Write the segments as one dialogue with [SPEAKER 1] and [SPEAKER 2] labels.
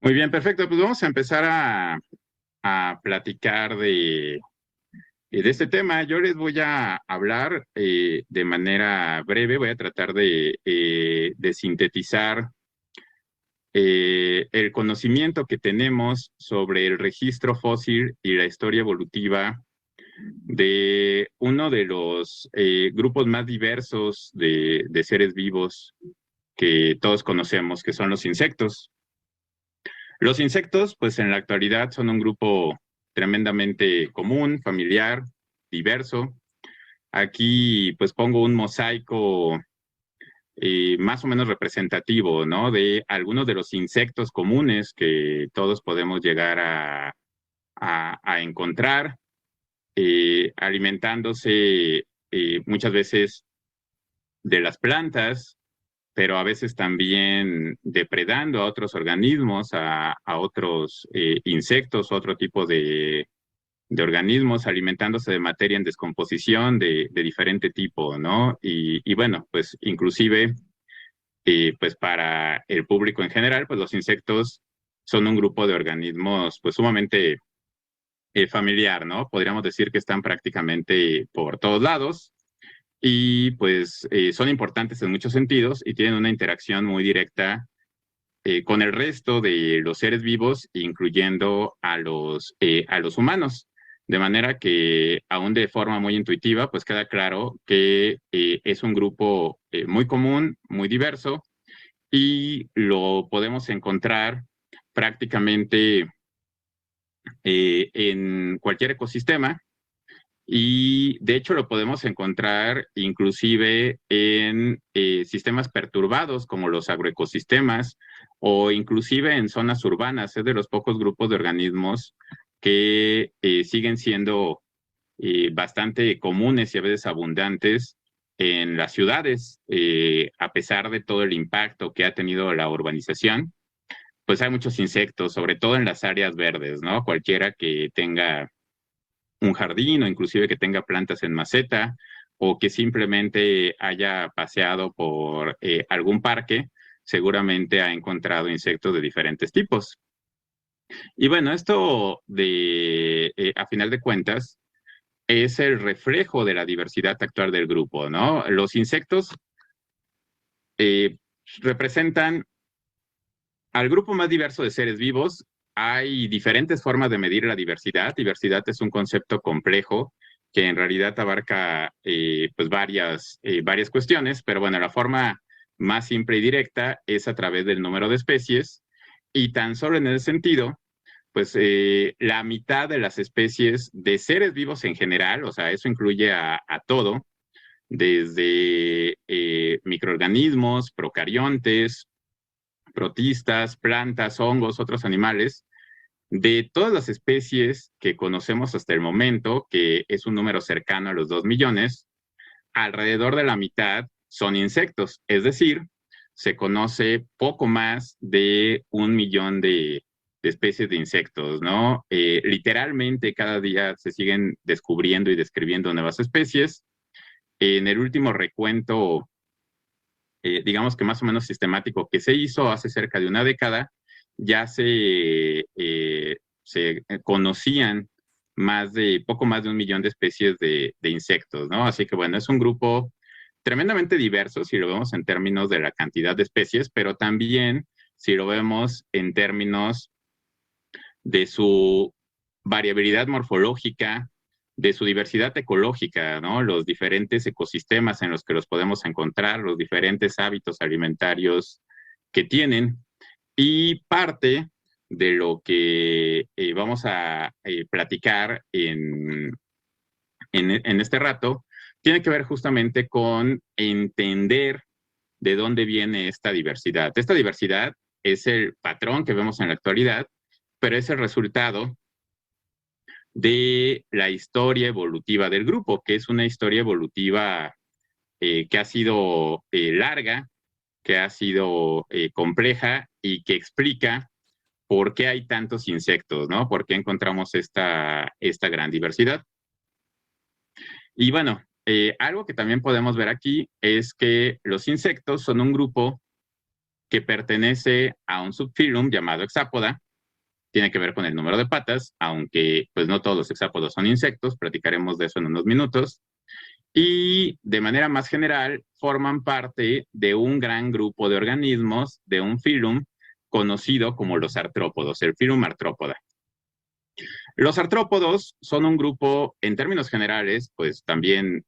[SPEAKER 1] Muy bien, perfecto. Pues vamos a empezar a platicar de este tema. Yo les voy a hablar de manera breve, voy a tratar de sintetizar el conocimiento que tenemos sobre el registro fósil y la historia evolutiva de uno de los grupos más diversos de seres vivos que todos conocemos, que son los insectos. Los insectos, pues en la actualidad son un grupo tremendamente común, familiar, diverso. Aquí pues pongo un mosaico más o menos representativo, ¿no? De algunos de los insectos comunes que todos podemos llegar a encontrar, alimentándose muchas veces de las plantas, pero a veces también depredando a otros organismos, a otros insectos, otro tipo de organismos, alimentándose de materia en descomposición de diferente tipo, ¿no? Y bueno, pues inclusive, pues para el público en general, pues los insectos son un grupo de organismos pues sumamente familiar, ¿no? Podríamos decir que están prácticamente por todos lados y pues son importantes en muchos sentidos y tienen una interacción muy directa con el resto de los seres vivos, incluyendo a los humanos. De manera que, aún de forma muy intuitiva, pues queda claro que es un grupo muy común, muy diverso, y lo podemos encontrar prácticamente en cualquier ecosistema. Y de hecho lo podemos encontrar inclusive en sistemas perturbados como los agroecosistemas o inclusive en zonas urbanas. Es de los pocos grupos de organismos que siguen siendo bastante comunes y a veces abundantes en las ciudades, a pesar de todo el impacto que ha tenido la urbanización. Pues hay muchos insectos, sobre todo en las áreas verdes, ¿no? Cualquiera que tenga un jardín o inclusive que tenga plantas en maceta o que simplemente haya paseado por algún parque, seguramente ha encontrado insectos de diferentes tipos. Y bueno, esto a final de cuentas, es el reflejo de la diversidad actual del grupo, ¿no? Los insectos eh, representan al grupo más diverso de seres vivos. Hay diferentes formas de medir la diversidad. Diversidad es un concepto complejo que en realidad abarca pues varias cuestiones, pero bueno, la forma más simple y directa es a través del número de especies y tan solo en ese sentido, pues la mitad de las especies de seres vivos en general, o sea, eso incluye a todo, desde microorganismos, procariontes, protistas, plantas, hongos, otros animales, de todas las especies que conocemos hasta el momento, que es un número cercano a los 2 millones, alrededor de la mitad son insectos, es decir, se conoce poco más de 1 millón de especies de insectos, ¿no? Literalmente cada día se siguen descubriendo y describiendo nuevas especies. En el último recuento, digamos que más o menos sistemático que se hizo hace cerca de una década, ya se conocían poco más de 1 millón de especies de insectos, ¿no? Así que bueno, es un grupo tremendamente diverso si lo vemos en términos de la cantidad de especies, pero también si lo vemos en términos de su variabilidad morfológica, de su diversidad ecológica, ¿no? Los diferentes ecosistemas en los que los podemos encontrar, los diferentes hábitos alimentarios que tienen. Y parte de lo que vamos a platicar en este rato tiene que ver justamente con entender de dónde viene esta diversidad. Esta diversidad es el patrón que vemos en la actualidad, pero es el resultado de la historia evolutiva del grupo, que es una historia evolutiva que ha sido larga, que ha sido compleja y que explica por qué hay tantos insectos, ¿no? ¿Por qué encontramos esta gran diversidad? Y bueno, algo que también podemos ver aquí es que los insectos son un grupo que pertenece a un subfilum llamado hexápoda. Tiene que ver con el número de patas, aunque pues no todos los hexápodos son insectos, platicaremos de eso en unos minutos. Y de manera más general, forman parte de un gran grupo de organismos, de un filum conocido como los artrópodos, el filum Artrópoda. Los artrópodos son un grupo, en términos generales, pues también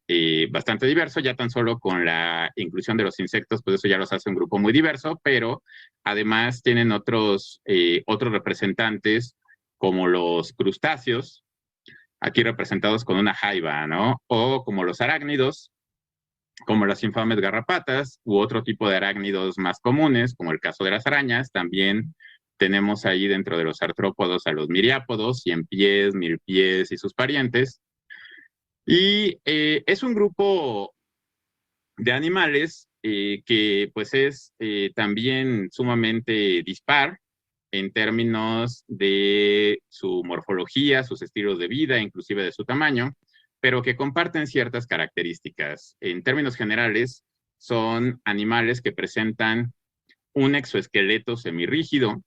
[SPEAKER 1] bastante diverso, ya tan solo con la inclusión de los insectos, pues eso ya los hace un grupo muy diverso, pero además tienen otros representantes como los crustáceos, aquí representados con una jaiba, ¿no? O como los arácnidos, como las infames garrapatas, u otro tipo de arácnidos más comunes, como el caso de las arañas. También tenemos ahí dentro de los artrópodos a los miriápodos, ciempiés, milpiés y sus parientes. Y es un grupo de animales que pues es también sumamente dispar en términos de su morfología, sus estilos de vida, inclusive de su tamaño, pero que comparten ciertas características. En términos generales, son animales que presentan un exoesqueleto semirrígido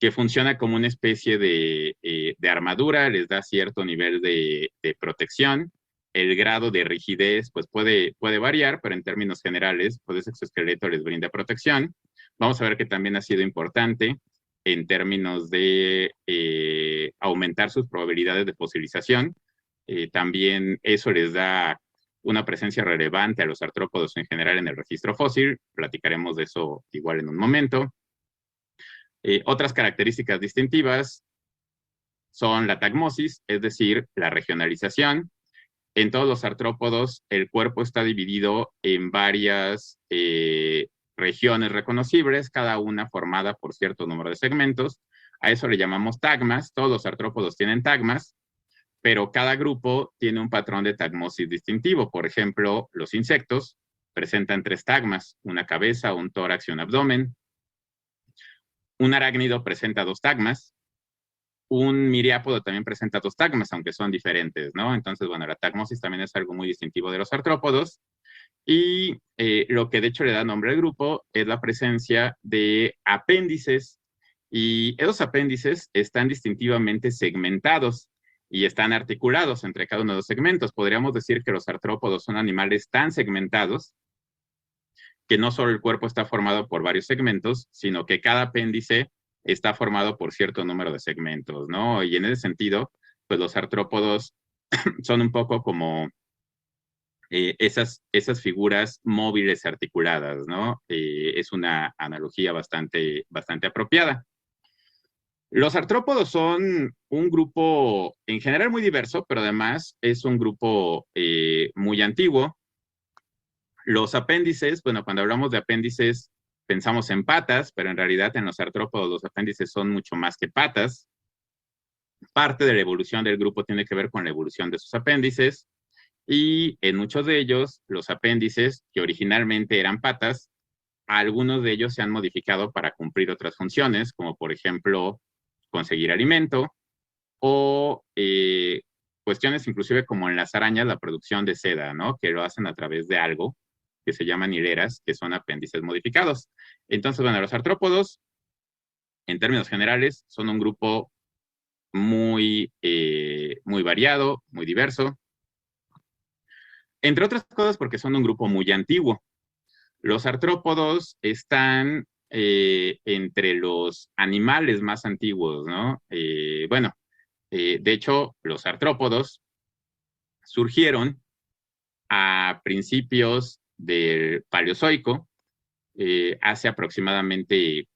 [SPEAKER 1] que funciona como una especie de armadura, les da cierto nivel de protección. El grado de rigidez pues puede variar, pero en términos generales, pues ese exoesqueleto les brinda protección. Vamos a ver que también ha sido importante en términos de aumentar sus probabilidades de fosilización. También eso les da una presencia relevante a los artrópodos en general en el registro fósil. Platicaremos de eso igual en un momento. Otras características distintivas son la tagmosis, es decir, la regionalización. En todos los artrópodos, el cuerpo está dividido en varias regiones reconocibles, cada una formada por cierto número de segmentos. A eso le llamamos tagmas. Todos los artrópodos tienen tagmas, pero cada grupo tiene un patrón de tagmosis distintivo. Por ejemplo, los insectos presentan 3 tagmas, una cabeza, un tórax y un abdomen. Un arácnido presenta 2 tagmas. Un miriápodo también presenta 2 tagmas, aunque son diferentes, ¿no? Entonces, bueno, la tagmosis también es algo muy distintivo de los artrópodos. Y lo que de hecho le da nombre al grupo es la presencia de apéndices. Y esos apéndices están distintivamente segmentados y están articulados entre cada uno de los segmentos. Podríamos decir que los artrópodos son animales tan segmentados que no solo el cuerpo está formado por varios segmentos, sino que cada apéndice está formado por cierto número de segmentos, ¿no? Y en ese sentido, pues los artrópodos son un poco como esas figuras móviles articuladas, ¿no? Es una analogía bastante apropiada. Los artrópodos son un grupo en general muy diverso, pero además es un grupo muy antiguo. Los apéndices, bueno, cuando hablamos de apéndices pensamos en patas, pero en realidad en los artrópodos los apéndices son mucho más que patas. Parte de la evolución del grupo tiene que ver con la evolución de sus apéndices y en muchos de ellos los apéndices que originalmente eran patas, algunos de ellos se han modificado para cumplir otras funciones, como por ejemplo conseguir alimento o cuestiones inclusive como en las arañas la producción de seda, ¿no? Que lo hacen a través de algo que se llaman hileras, que son apéndices modificados. Entonces, bueno, los artrópodos, en términos generales, son un grupo muy variado, muy diverso, entre otras cosas porque son un grupo muy antiguo. Los artrópodos están entre los animales más antiguos, ¿no? De hecho, los artrópodos surgieron a principios del Paleozoico, hace aproximadamente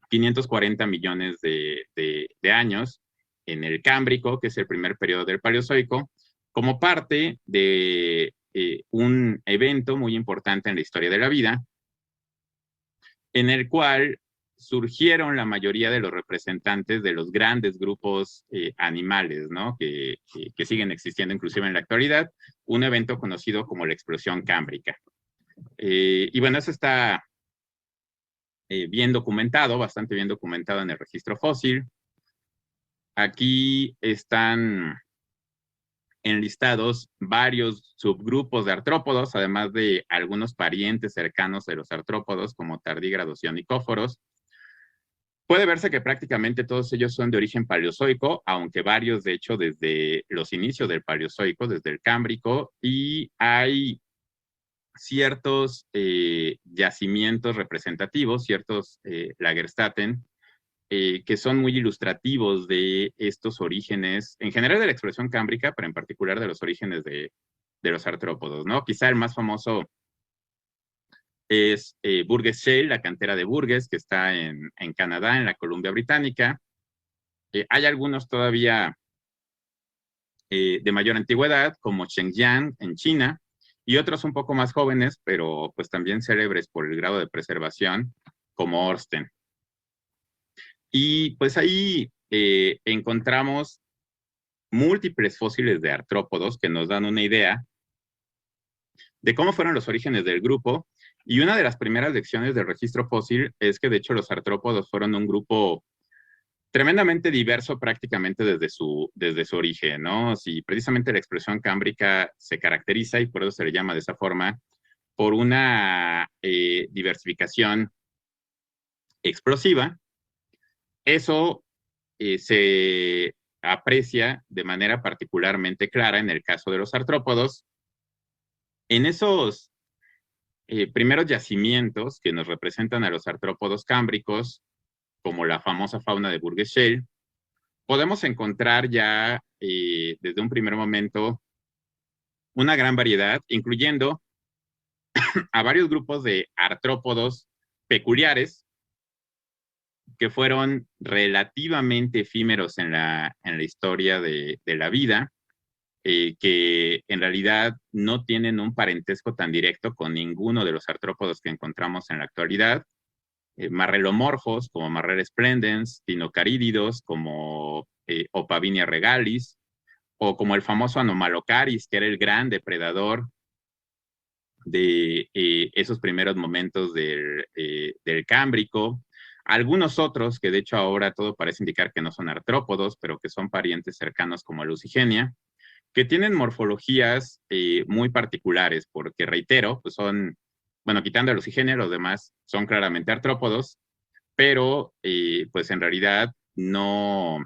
[SPEAKER 1] 540 millones de años, en el Cámbrico, que es el primer periodo del Paleozoico, como parte de un evento muy importante en la historia de la vida, en el cual surgieron la mayoría de los representantes de los grandes grupos animales, ¿no? Que siguen existiendo inclusive en la actualidad, un evento conocido como la explosión cámbrica. Y bueno, eso está bien documentado, bastante bien documentado en el registro fósil. Aquí están enlistados varios subgrupos de artrópodos, además de algunos parientes cercanos de los artrópodos, como tardígrados y onicóforos. Puede verse que prácticamente todos ellos son de origen paleozoico, aunque varios, de hecho, desde los inicios del paleozoico, desde el cámbrico, y hay ciertos yacimientos representativos, ciertos Lagerstätten, que son muy ilustrativos de estos orígenes, en general de la expresión cámbrica, pero en particular de los orígenes de los artrópodos, ¿no? Quizá el más famoso es Burgess Shale, la cantera de Burgess, que está en Canadá, en la Columbia Británica. Hay algunos todavía de mayor antigüedad, como Shenyang, en China, y otros un poco más jóvenes, pero pues también célebres por el grado de preservación, como Orsten. Y pues ahí encontramos múltiples fósiles de artrópodos que nos dan una idea de cómo fueron los orígenes del grupo. Y una de las primeras lecciones del registro fósil es que de hecho los artrópodos fueron un grupo tremendamente diverso prácticamente desde su origen, ¿no? Si precisamente la expresión cámbrica se caracteriza, y por eso se le llama de esa forma, por una diversificación explosiva, eso se aprecia de manera particularmente clara en el caso de los artrópodos. En esos primeros yacimientos que nos representan a los artrópodos cámbricos, como la famosa fauna de Burgess Shale, podemos encontrar ya desde un primer momento una gran variedad, incluyendo a varios grupos de artrópodos peculiares que fueron relativamente efímeros en la historia de la vida, que en realidad no tienen un parentesco tan directo con ninguno de los artrópodos que encontramos en la actualidad. Marrelomorfos como Marrel splendens, dinocarídidos como Opavinia regalis, o como el famoso Anomalocaris, que era el gran depredador de esos primeros momentos del Cámbrico. Algunos otros, que de hecho ahora todo parece indicar que no son artrópodos, pero que son parientes cercanos como Lucigenia, que tienen morfologías muy particulares, porque reitero, pues son, bueno, quitando a Lucigenia, los demás son claramente artrópodos, pero pues en realidad no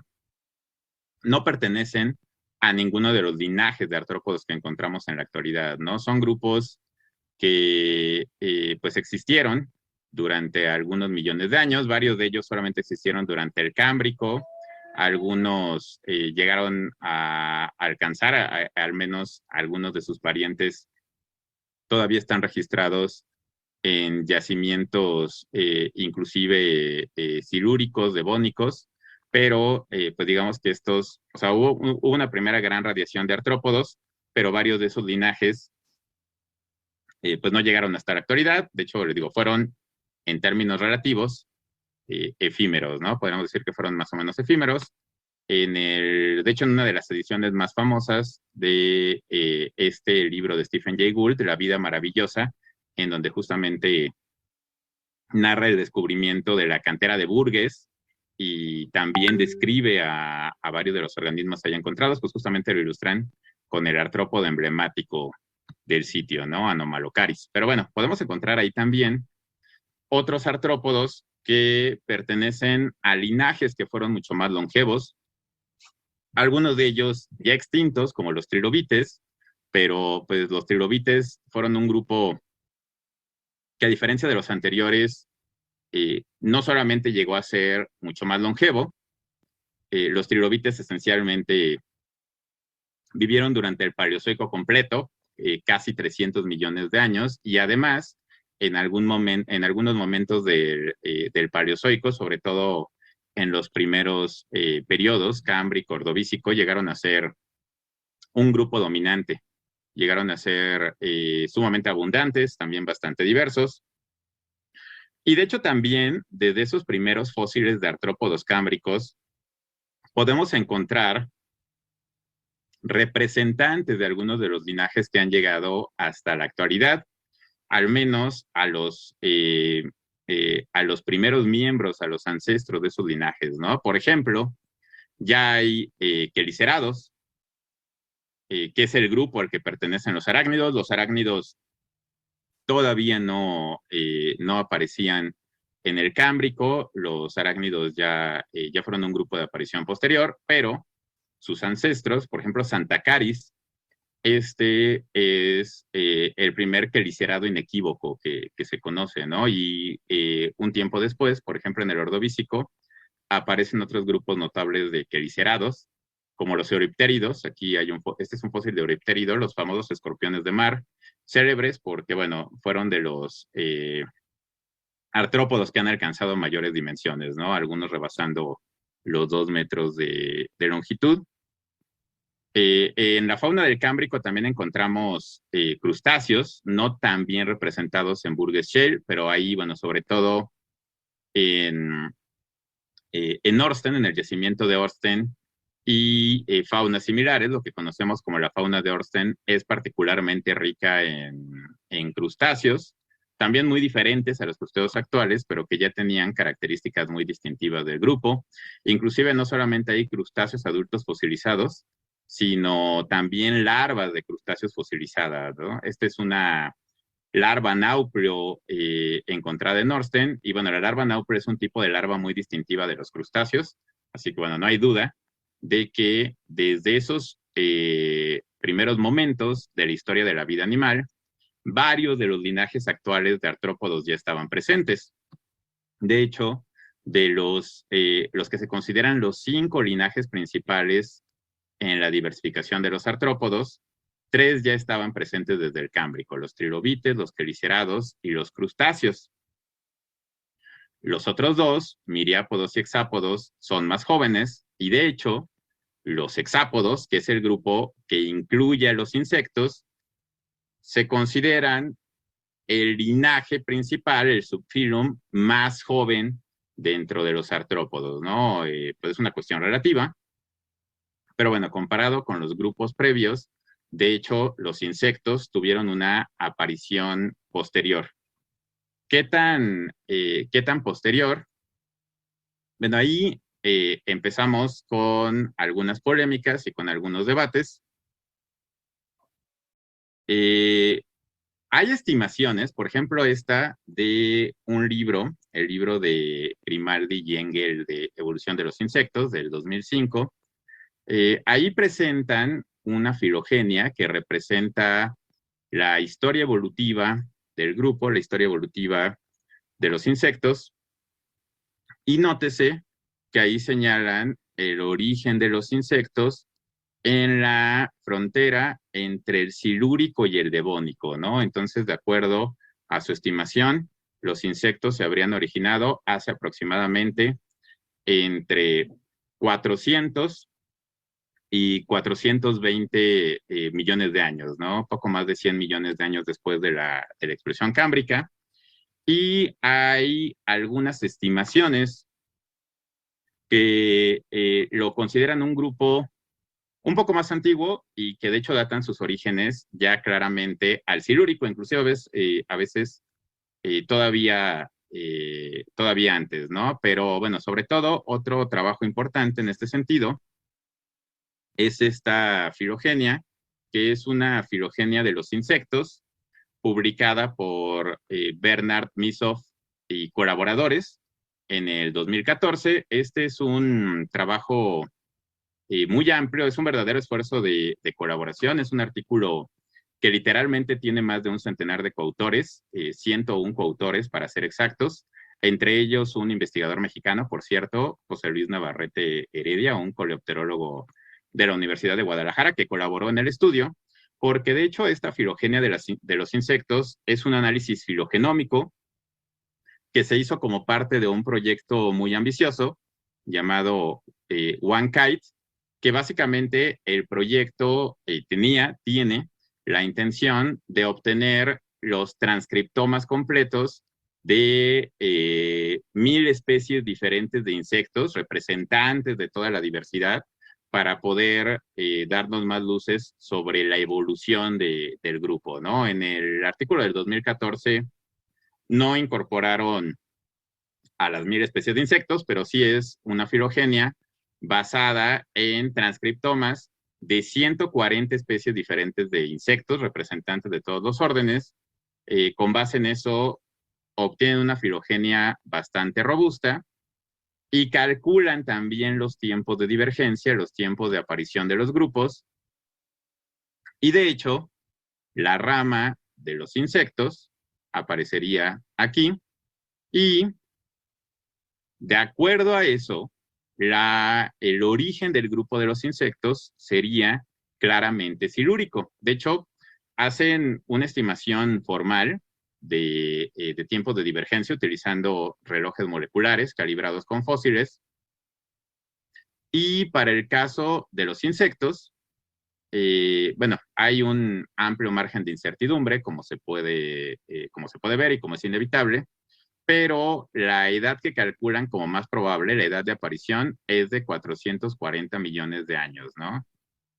[SPEAKER 1] pertenecen a ninguno de los linajes de artrópodos que encontramos en la actualidad, ¿no? Son grupos que pues existieron durante algunos millones de años, varios de ellos solamente existieron durante el Cámbrico, algunos llegaron a alcanzar, al menos algunos de sus parientes todavía están registrados en yacimientos inclusive silúricos, devónicos, pero pues digamos que estos, o sea, hubo una primera gran radiación de artrópodos, pero varios de esos linajes pues no llegaron hasta la actualidad. De hecho, les digo, fueron en términos relativos efímeros, ¿no? Podríamos decir que fueron más o menos efímeros. De hecho, en una de las ediciones más famosas de este libro de Stephen Jay Gould, La vida maravillosa, en donde justamente narra el descubrimiento de la cantera de Burgess y también describe a varios de los organismos allá encontrados, pues justamente lo ilustran con el artrópodo emblemático del sitio, ¿no? Anomalocaris. Pero bueno, podemos encontrar ahí también otros artrópodos que pertenecen a linajes que fueron mucho más longevos, algunos de ellos ya extintos, como los trilobites, pero pues los trilobites fueron un grupo que a diferencia de los anteriores, no solamente llegó a ser mucho más longevo, los trilobites esencialmente vivieron durante el Paleozoico completo, casi 300 millones de años, y además en algunos momentos del Paleozoico, sobre todo en los primeros periodos, Cámbrico, Ordovícico, llegaron a ser un grupo dominante, llegaron a ser sumamente abundantes, también bastante diversos. Y de hecho también desde esos primeros fósiles de artrópodos cámbricos podemos encontrar representantes de algunos de los linajes que han llegado hasta la actualidad, al menos a los primeros miembros, a los ancestros de esos linajes, ¿no? Por ejemplo, ya hay quelicerados, qué es el grupo al que pertenecen los arácnidos. Los arácnidos todavía no aparecían en el Cámbrico, los arácnidos ya fueron un grupo de aparición posterior, pero sus ancestros, por ejemplo, Santa Caris, este es el primer quelicerado inequívoco que se conoce, ¿no? Y un tiempo después, por ejemplo, en el Ordovícico, aparecen otros grupos notables de quelicerados, como los euriptéridos. Aquí este es un fósil de euriptérido, los famosos escorpiones de mar, célebres porque, bueno, fueron de los artrópodos que han alcanzado mayores dimensiones, ¿no? Algunos rebasando los 2 metros de longitud. En la fauna del Cámbrico también encontramos crustáceos, no tan bien representados en Burgess Shale, pero ahí, bueno, sobre todo en Orsten, en el yacimiento de Orsten, y faunas similares, lo que conocemos como la fauna de Orsten, es particularmente rica en crustáceos, también muy diferentes a los crustáceos actuales, pero que ya tenían características muy distintivas del grupo. Inclusive no solamente hay crustáceos adultos fosilizados, sino también larvas de crustáceos fosilizadas, ¿no? Esta es una larva nauplio encontrada en Orsten, y bueno, la larva nauplio es un tipo de larva muy distintiva de los crustáceos, así que bueno, no hay duda de que desde esos primeros momentos de la historia de la vida animal, varios de los linajes actuales de artrópodos ya estaban presentes. De hecho, de los que se consideran los 5 linajes principales en la diversificación de los artrópodos, 3 ya estaban presentes desde el Cámbrico: los trilobites, los quelicerados y los crustáceos. Los otros 2, miriápodos y hexápodos, son más jóvenes, y de hecho, los hexápodos, que es el grupo que incluye a los insectos, se consideran el linaje principal, el subfilum más joven dentro de los artrópodos, ¿no? Pues es una cuestión relativa, pero bueno, comparado con los grupos previos, de hecho, los insectos tuvieron una aparición posterior. ¿Qué tan posterior? Bueno, ahí empezamos con algunas polémicas y con algunos debates. Hay estimaciones, por ejemplo, esta de un libro, el libro de Grimaldi y Engel de Evolución de los Insectos, del 2005. Ahí presentan una filogenia que representa la historia evolutiva del grupo, la historia evolutiva de los insectos, y nótese que ahí señalan el origen de los insectos en la frontera entre el silúrico y el devónico, ¿no? Entonces, de acuerdo a su estimación, los insectos se habrían originado hace aproximadamente entre 400 y 420 millones de años, ¿no? Poco más de 100 millones de años después de la explosión cámbrica. Y hay algunas estimaciones que lo consideran un grupo un poco más antiguo y que de hecho datan sus orígenes ya claramente al silúrico, inclusive a veces todavía antes, ¿no? Pero bueno, sobre todo, otro trabajo importante en este sentido es esta filogenia, que es una filogenia de los insectos, publicada por Bernard Missoff y colaboradores en el 2014. Este es un trabajo muy amplio, es un verdadero esfuerzo de colaboración, es un artículo que literalmente tiene más de un centenar de coautores, 101 coautores para ser exactos, entre ellos un investigador mexicano, por cierto, José Luis Navarrete Heredia, un coleopterólogo de la Universidad de Guadalajara, que colaboró en el estudio, porque de hecho esta filogenia de los insectos es un análisis filogenómico que se hizo como parte de un proyecto muy ambicioso llamado One Kite, que básicamente el proyecto tiene la intención de obtener los transcriptomas completos de 1000 especies diferentes de insectos, representantes de toda la diversidad, para poder darnos más luces sobre la evolución del grupo, ¿no? En el artículo del 2014 no incorporaron a las 1000 especies de insectos, pero sí es una filogenia basada en transcriptomas de 140 especies diferentes de insectos, representantes de todos los órdenes. Con base en eso, obtienen una filogenia bastante robusta y calculan también los tiempos de divergencia, los tiempos de aparición de los grupos. Y de hecho, la rama de los insectos aparecería aquí y de acuerdo a eso, el origen del grupo de los insectos sería claramente silúrico. De hecho, hacen una estimación formal de tiempos de divergencia utilizando relojes moleculares calibrados con fósiles. Y para el caso de los insectos, bueno, hay un amplio margen de incertidumbre, como se puede ver y como es inevitable, pero la edad que calculan como más probable, la edad de aparición, es de 440 millones de años, ¿no?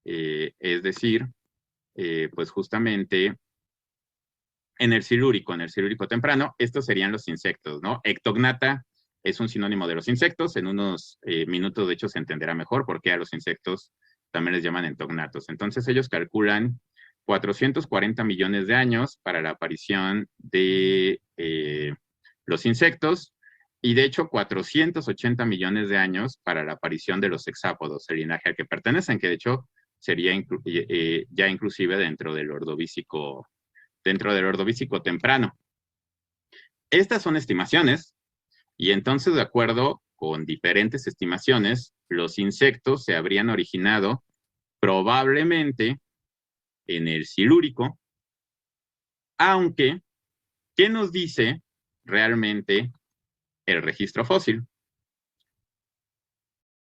[SPEAKER 1] Es decir, pues justamente en el silúrico temprano, estos serían los insectos, ¿no? Ectognata es un sinónimo de los insectos. En unos minutos, de hecho, se entenderá mejor por qué a los insectos también les llaman entognatos. Entonces, ellos calculan 440 millones de años para la aparición de los insectos y, de hecho, 480 millones de años para la aparición de los hexápodos, el linaje al que pertenecen, que de hecho sería ya inclusive dentro del Ordovícico temprano. Estas son estimaciones y entonces, de acuerdo con diferentes estimaciones, los insectos se habrían originado probablemente en el Silúrico, aunque, ¿qué nos dice realmente el registro fósil?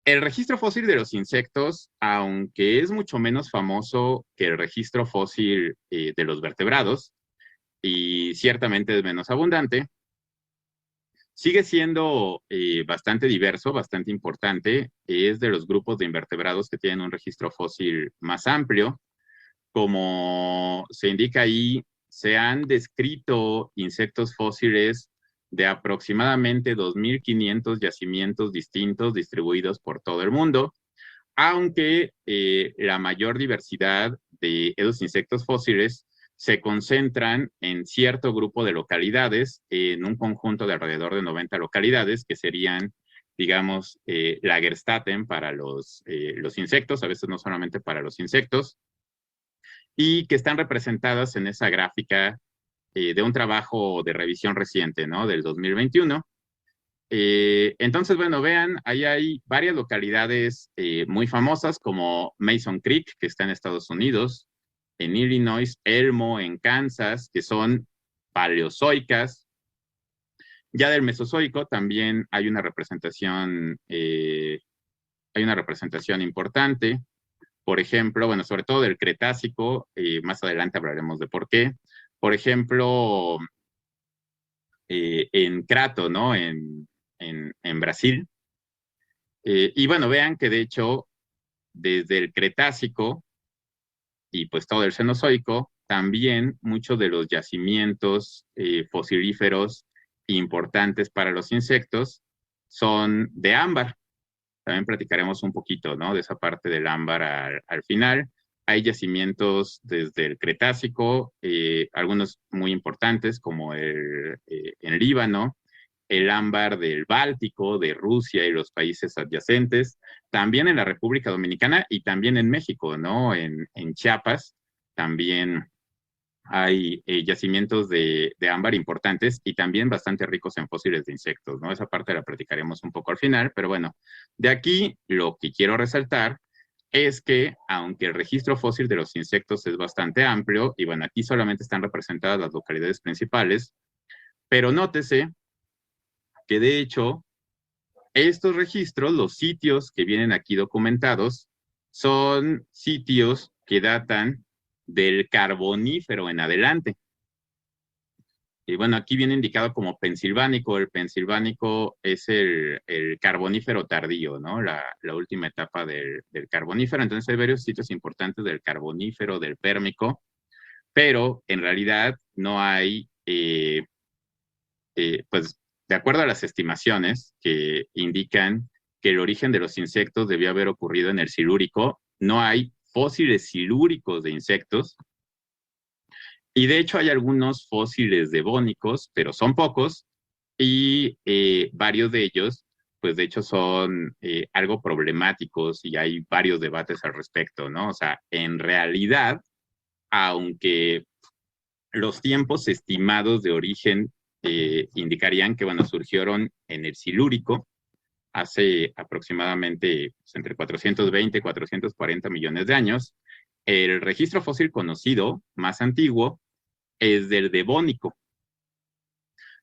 [SPEAKER 1] El registro fósil de los insectos, aunque es mucho menos famoso que el registro fósil de los vertebrados, y ciertamente es menos abundante, sigue siendo bastante diverso, bastante importante. Es de los grupos de invertebrados que tienen un registro fósil más amplio. Como se indica ahí, se han descrito insectos fósiles de aproximadamente 2.500 yacimientos distintos distribuidos por todo el mundo, aunque la mayor diversidad de esos insectos fósiles se concentran en cierto grupo de localidades, en un conjunto de alrededor de 90 localidades, que serían, digamos, Lagerstätten para los insectos, a veces no solamente para los insectos, y que están representadas en esa gráfica de un trabajo de revisión reciente, ¿no? Del 2021. Entonces, bueno, vean, ahí hay varias localidades muy famosas como Mason Creek, que está en Estados Unidos, en Illinois, Elmo, en Kansas, que son paleozoicas. Ya del Mesozoico también hay una representación importante. Por ejemplo, bueno, sobre todo del Cretácico, más adelante hablaremos de por qué. Por ejemplo, en Crato, ¿no? En Brasil. Y bueno, vean que de hecho, desde el Cretácico y pues todo el Cenozoico, también muchos de los yacimientos fosilíferos importantes para los insectos son de ámbar. También platicaremos un poquito, ¿no? De esa parte del ámbar al final. Hay yacimientos desde el Cretácico, algunos muy importantes como en Líbano, el ámbar del Báltico, de Rusia y los países adyacentes, también en la República Dominicana y también en México, ¿no? En Chiapas también hay yacimientos de ámbar importantes y también bastante ricos en fósiles de insectos, ¿no? Esa parte la platicaremos un poco al final, pero bueno, de aquí lo que quiero resaltar es que, aunque el registro fósil de los insectos es bastante amplio, y bueno, aquí solamente están representadas las localidades principales, pero nótese que de hecho, estos registros, los sitios que vienen aquí documentados, son sitios que datan del Carbonífero en adelante. Y bueno, aquí viene indicado como pensilvánico. El pensilvánico es el Carbonífero tardío, ¿no? La última etapa del Carbonífero. Entonces hay varios sitios importantes del Carbonífero, del Pérmico, pero en realidad no hay, pues, de acuerdo a las estimaciones que indican que el origen de los insectos debió haber ocurrido en el Silúrico, no hay fósiles silúricos de insectos. Y de hecho hay algunos fósiles devónicos, pero son pocos, y varios de ellos, pues de hecho son algo problemáticos y hay varios debates al respecto, ¿no? O sea, en realidad, aunque los tiempos estimados de origen indicarían que, bueno, surgieron en el Silúrico hace aproximadamente pues, entre 420 y 440 millones de años. El registro fósil conocido más antiguo es del Devónico.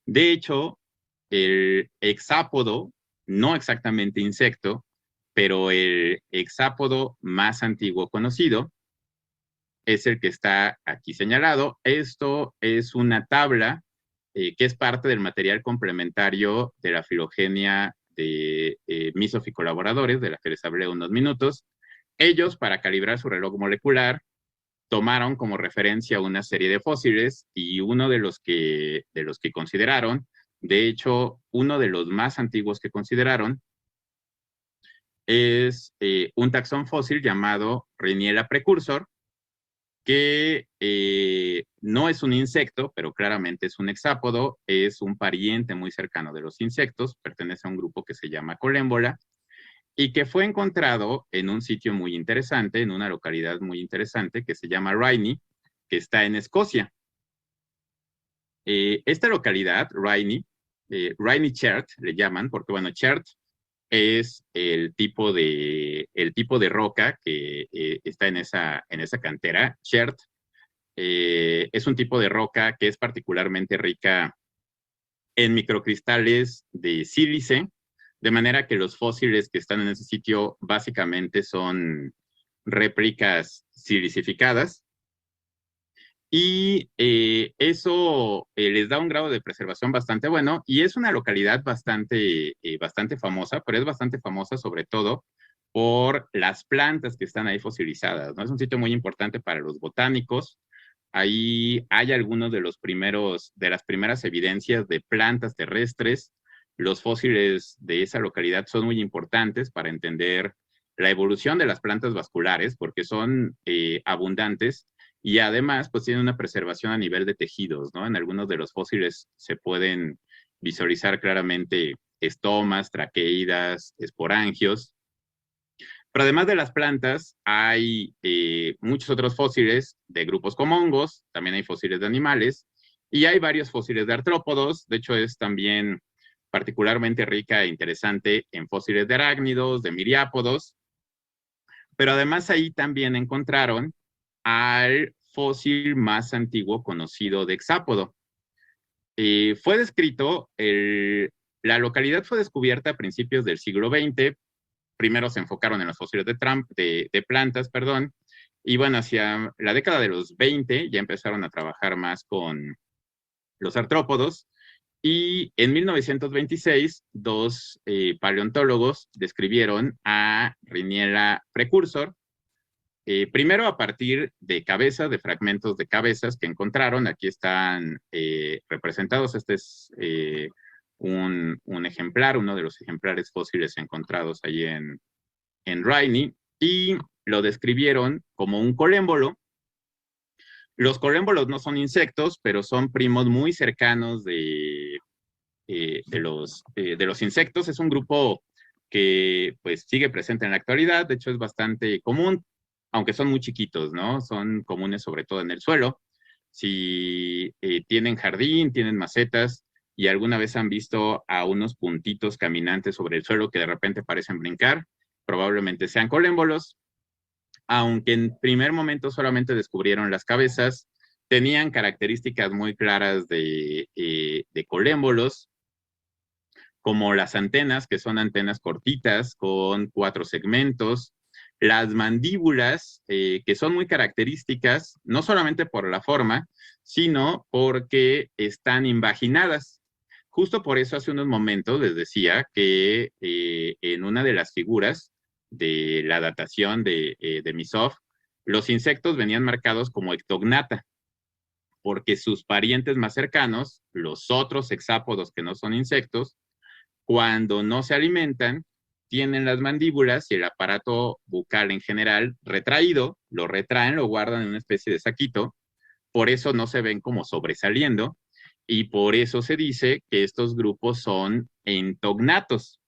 [SPEAKER 1] De hecho, el hexápodo, no exactamente insecto, pero el hexápodo más antiguo conocido es el que está aquí señalado. Esto es una tabla que es parte del material complementario de la filogenia de misoficolaboradores, de la que les hablé unos minutos. Ellos, para calibrar su reloj molecular, tomaron como referencia una serie de fósiles y uno de los que consideraron, de hecho, uno de los más antiguos que consideraron, es un taxón fósil llamado Rhyniela precursor, que no es un insecto, pero claramente es un hexápodo, es un pariente muy cercano de los insectos, pertenece a un grupo que se llama Colémbola, y que fue encontrado en un sitio muy interesante, en una localidad muy interesante que se llama Rhynie, que está en Escocia. Esta localidad, Rhynie Chert, le llaman, porque bueno, Chert es el tipo de roca que está en esa cantera. Chert es un tipo de roca que es particularmente rica en microcristales de sílice, de manera que los fósiles que están en ese sitio básicamente son réplicas silicificadas. Y eso les da un grado de preservación bastante bueno y es una localidad bastante famosa, pero es bastante famosa sobre todo por las plantas que están ahí fosilizadas, ¿no? Es un sitio muy importante para los botánicos. Ahí hay algunos de las primeras evidencias de plantas terrestres. Los fósiles de esa localidad son muy importantes para entender la evolución de las plantas vasculares porque son abundantes y además pues tienen una preservación a nivel de tejidos, ¿no? En algunos de los fósiles se pueden visualizar claramente estomas, traqueidas, esporangios. Pero además de las plantas, hay muchos otros fósiles de grupos como hongos, también hay fósiles de animales, y hay varios fósiles de artrópodos. De hecho, es también particularmente rica e interesante en fósiles de arácnidos, de miriápodos, pero además ahí también encontraron al fósil más antiguo conocido de hexápodo. Fue descrito, la localidad fue descubierta a principios del siglo XX. Primero se enfocaron en los fósiles de plantas, perdón, y bueno, hacia la década de los 20 ya empezaron a trabajar más con los artrópodos, y en 1926 dos paleontólogos describieron a Rhyniela precursor, primero a partir de cabezas, de fragmentos de cabezas que encontraron. Aquí están representados. Este es un ejemplar, uno de los ejemplares fósiles encontrados allí en Rhynie, y lo describieron como un colémbolo. Los colémbolos no son insectos, pero son primos muy cercanos de los insectos. Es un grupo que pues sigue presente en la actualidad. De hecho, es bastante común, aunque son muy chiquitos, ¿no? Son comunes sobre todo en el suelo. Si tienen jardín, tienen macetas y alguna vez han visto a unos puntitos caminantes sobre el suelo que de repente parecen brincar, probablemente sean colémbolos. Aunque en primer momento solamente descubrieron las cabezas, tenían características muy claras de colémbolos, como las antenas, que son antenas cortitas con 4 segmentos, las mandíbulas, que son muy características, no solamente por la forma, sino porque están invaginadas. Justo por eso hace unos momentos les decía que en una de las figuras de la datación de Misov, los insectos venían marcados como ectognata, porque sus parientes más cercanos, los otros hexápodos que no son insectos, cuando no se alimentan, tienen las mandíbulas y el aparato bucal en general retraído, lo retraen, lo guardan en una especie de saquito, por eso no se ven como sobresaliendo, y por eso se dice que estos grupos son entognatos.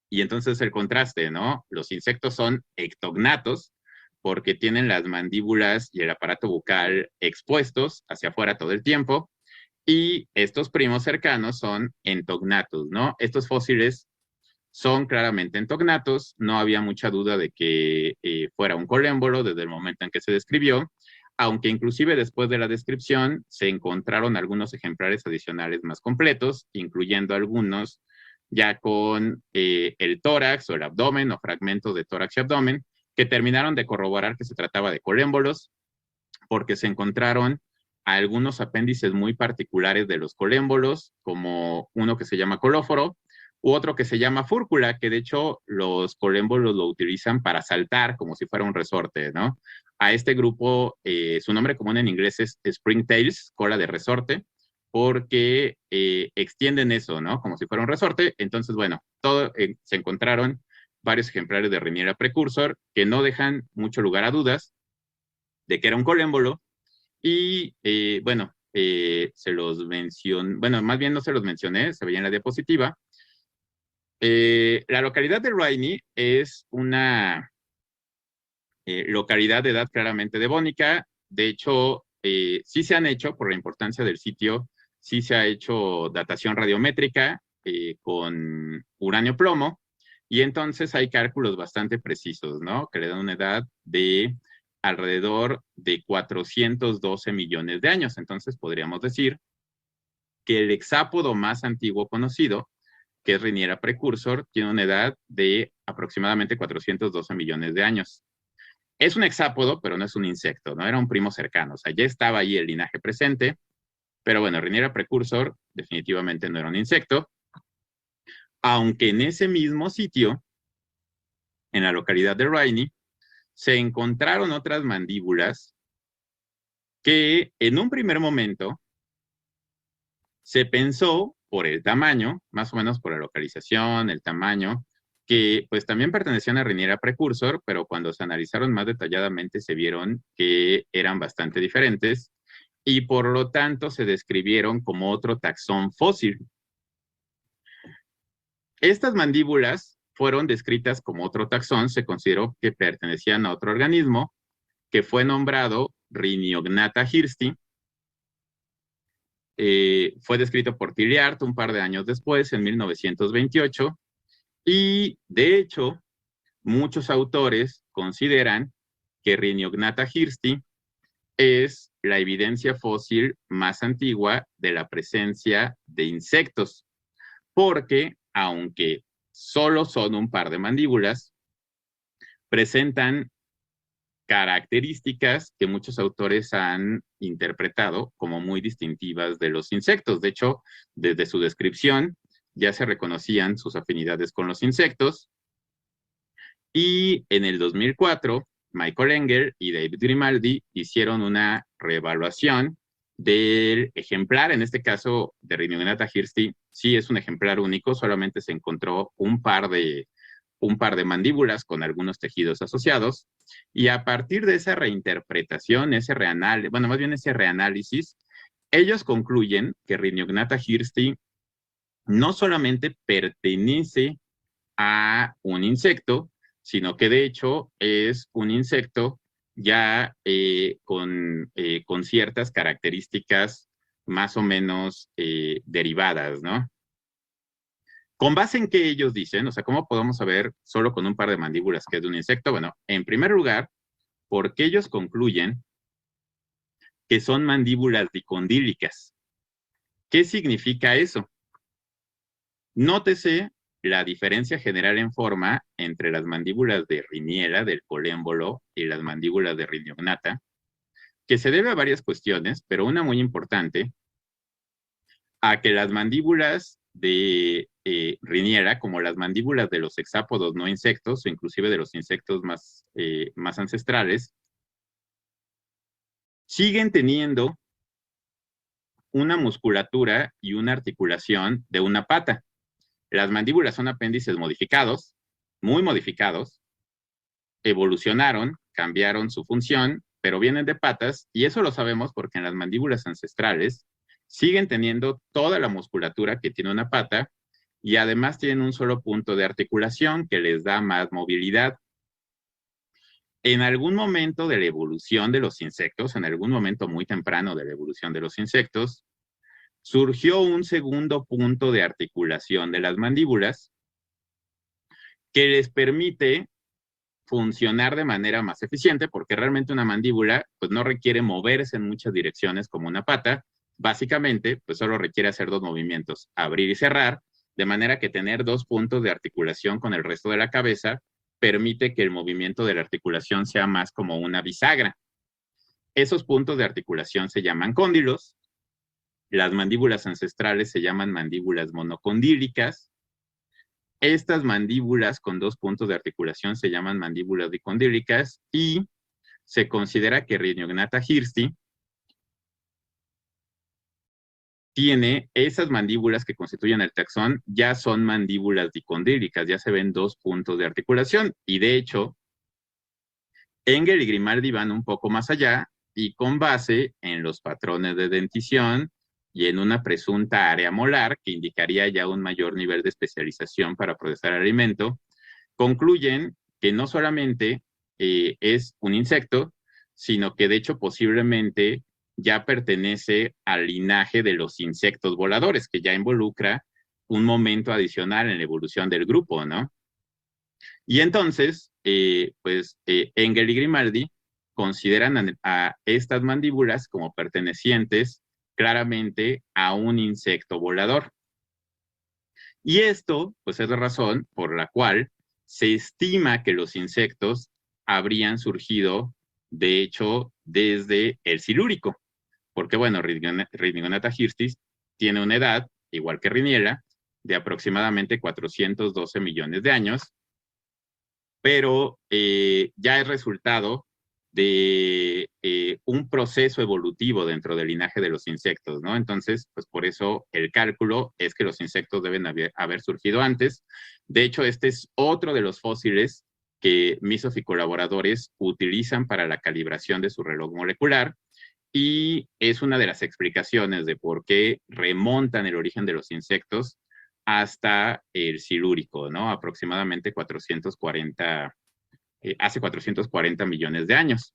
[SPEAKER 1] Y entonces el contraste, ¿no? Los insectos son ectognatos porque tienen las mandíbulas y el aparato bucal expuestos hacia afuera todo el tiempo, y estos primos cercanos son entognatos, ¿no? Estos fósiles son claramente entognatos, no había mucha duda de que fuera un colémbolo desde el momento en que se describió, aunque inclusive después de la descripción se encontraron algunos ejemplares adicionales más completos, incluyendo algunos ya con el tórax o el abdomen o fragmentos de tórax y abdomen, que terminaron de corroborar que se trataba de colémbolos, porque se encontraron algunos apéndices muy particulares de los colémbolos, como uno que se llama colóforo, u otro que se llama fúrcula, que de hecho los colémbolos lo utilizan para saltar como si fuera un resorte, ¿no? A este grupo, su nombre común en inglés es springtails, cola de resorte, porque extienden eso, ¿no? Como si fuera un resorte. Entonces, bueno, se encontraron varios ejemplares de Riniera precursor que no dejan mucho lugar a dudas de que era un colémbolo. Y bueno, se los mencioné, bueno, más bien no se los mencioné, se veía en la diapositiva. La localidad de Rainy es una localidad de edad claramente devónica. De hecho, sí se han hecho, por la importancia del sitio, sí se ha hecho datación radiométrica con uranio-plomo, y entonces hay cálculos bastante precisos, ¿no? Que le dan una edad de alrededor de 412 millones de años. Entonces podríamos decir que el hexápodo más antiguo conocido, que es Riniera precursor, tiene una edad de aproximadamente 412 millones de años. Es un hexápodo, pero no es un insecto, ¿no? Era un primo cercano, o sea, ya estaba ahí el linaje presente, pero bueno, Riniera precursor definitivamente no era un insecto, aunque en ese mismo sitio, en la localidad de Rainy, se encontraron otras mandíbulas que en un primer momento se pensó por el tamaño, más o menos por la localización, el tamaño, que pues también pertenecían a Riniera precursor, pero cuando se analizaron más detalladamente se vieron que eran bastante diferentes y por lo tanto se describieron como otro taxón fósil. Estas mandíbulas fueron descritas como otro taxón, se consideró que pertenecían a otro organismo que fue nombrado Rhiniognatha hirsti. Fue descrito por Tilliard un par de años después, en 1928, y de hecho, muchos autores consideran que Rhiniognatha hirsti es la evidencia fósil más antigua de la presencia de insectos, porque aunque solo son un par de mandíbulas, presentan características que muchos autores han interpretado como muy distintivas de los insectos. De hecho, desde su descripción ya se reconocían sus afinidades con los insectos. Y en el 2004, Michael Engel y David Grimaldi hicieron una reevaluación del ejemplar, en este caso de Rhiniognatha hirsti. Sí es un ejemplar único, solamente se encontró un par de mandíbulas con algunos tejidos asociados, y a partir de esa reinterpretación, ese reanálisis, bueno, más bien ese reanálisis, ellos concluyen que Rhiniognatha hirsti no solamente pertenece a un insecto, sino que de hecho es un insecto ya con ciertas características más o menos derivadas, ¿no? ¿Con base en qué ellos dicen? O sea, ¿cómo podemos saber solo con un par de mandíbulas que es de un insecto? Bueno, en primer lugar, porque ellos concluyen que son mandíbulas dicondílicas. ¿Qué significa eso? Nótese la diferencia general en forma entre las mandíbulas de Riniera, del colémbolo, y las mandíbulas de Rhiniognatha, que se debe a varias cuestiones, pero una muy importante, a que las mandíbulas de Riniera, como las mandíbulas de los hexápodos no insectos, o inclusive de los insectos más ancestrales, siguen teniendo una musculatura y una articulación de una pata. Las mandíbulas son apéndices modificados, muy modificados, evolucionaron, cambiaron su función, pero vienen de patas, y eso lo sabemos porque en las mandíbulas ancestrales siguen teniendo toda la musculatura que tiene una pata, y además tienen un solo punto de articulación que les da más movilidad. En algún momento de la evolución de los insectos, en algún momento muy temprano de la evolución de los insectos, surgió un segundo punto de articulación de las mandíbulas que les permite funcionar de manera más eficiente, porque realmente una mandíbula pues no requiere moverse en muchas direcciones como una pata. Básicamente pues solo requiere hacer dos movimientos, abrir y cerrar, de manera que tener dos puntos de articulación con el resto de la cabeza permite que el movimiento de la articulación sea más como una bisagra. Esos puntos de articulación se llaman cóndilos. Las mandíbulas ancestrales se llaman mandíbulas monocondílicas. Estas mandíbulas con dos puntos de articulación se llaman mandíbulas dicondílicas, y se considera que Rhyniognatha hirsti tiene esas mandíbulas que constituyen el taxón, ya son mandíbulas dicondílicas, ya se ven dos puntos de articulación, y de hecho, Engel y Grimaldi van un poco más allá, y con base en los patrones de dentición y en una presunta área molar que indicaría ya un mayor nivel de especialización para procesar alimento, concluyen que no solamente es un insecto, sino que de hecho posiblemente ya pertenece al linaje de los insectos voladores, que ya involucra un momento adicional en la evolución del grupo, ¿no? Y entonces, Engel y Grimaldi consideran a estas mandíbulas como pertenecientes claramente a un insecto volador. Y esto, pues, es la razón por la cual se estima que los insectos habrían surgido, de hecho, desde el Silúrico. Porque, bueno, Rhyniognatha hirsti tiene una edad, igual que Riniela, de aproximadamente 412 millones de años, pero ya es resultado de un proceso evolutivo dentro del linaje de los insectos, ¿no? Entonces, pues por eso el cálculo es que los insectos deben haber surgido antes. De hecho, este es otro de los fósiles que Misov y colaboradores utilizan para la calibración de su reloj molecular, y es una de las explicaciones de por qué remontan el origen de los insectos hasta el Silúrico, ¿no? Aproximadamente 440, hace 440 millones de años.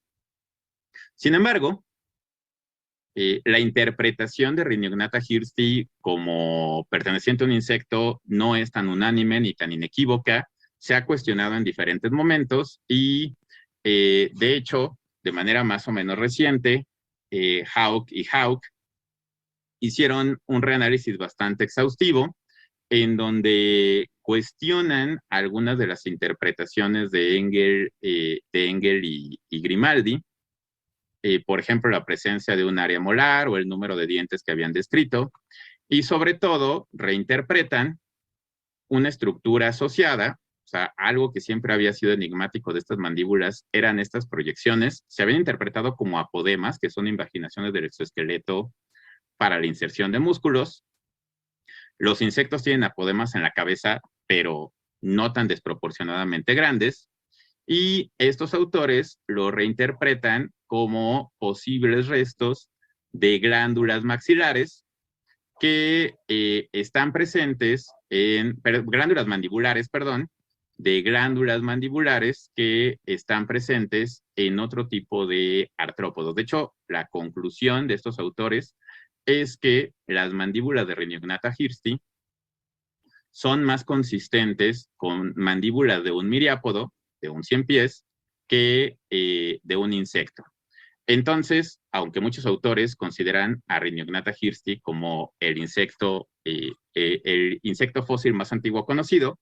[SPEAKER 1] Sin embargo, la interpretación de Rhyniognatha hirsti como perteneciente a un insecto no es tan unánime ni tan inequívoca. Se ha cuestionado en diferentes momentos y, de hecho, de manera más o menos reciente, Hauck y Hauck hicieron un reanálisis bastante exhaustivo en donde cuestionan algunas de las interpretaciones de Engel y Grimaldi, por ejemplo, la presencia de un área molar o el número de dientes que habían descrito, y sobre todo reinterpretan una estructura asociada, o sea, algo que siempre había sido enigmático de estas mandíbulas eran estas proyecciones, se habían interpretado como apodemas, que son invaginaciones del exoesqueleto para la inserción de músculos. Los insectos tienen apodemas en la cabeza, pero no tan desproporcionadamente grandes, y estos autores lo reinterpretan como posibles restos de glándulas maxilares que están presentes glándulas mandibulares, perdón, de glándulas mandibulares que están presentes en otro tipo de artrópodos. De hecho, la conclusión de estos autores es que las mandíbulas de Rhyniognatha hirsti son más consistentes con mandíbulas de un miriápodo, de un 100 pies, que de un insecto. Entonces, aunque muchos autores consideran a Rhyniognatha hirsti como el insecto fósil más antiguo conocido,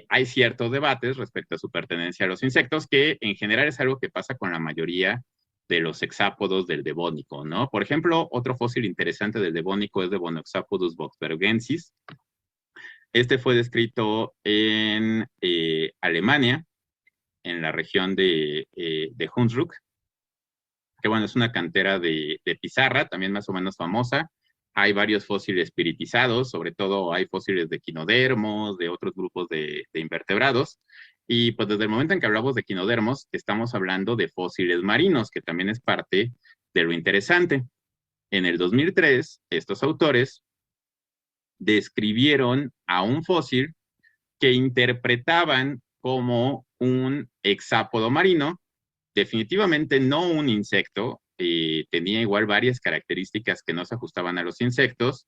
[SPEAKER 1] hay ciertos debates respecto a su pertenencia a los insectos, que en general es algo que pasa con la mayoría de los hexápodos del Devónico, ¿no? Por ejemplo, otro fósil interesante del Devónico es Devonioxapodus boxbergensis. Este fue descrito en Alemania, en la región de Hunsrück, que bueno, es una cantera de pizarra, también más o menos famosa, hay varios fósiles espiritizados, sobre todo hay fósiles de equinodermos, de otros grupos de invertebrados. Y pues desde el momento en que hablamos de equinodermos, estamos hablando de fósiles marinos, que también es parte de lo interesante. En el 2003, estos autores describieron a un fósil que interpretaban como un hexápodo marino, definitivamente no un insecto, tenía igual varias características que no se ajustaban a los insectos,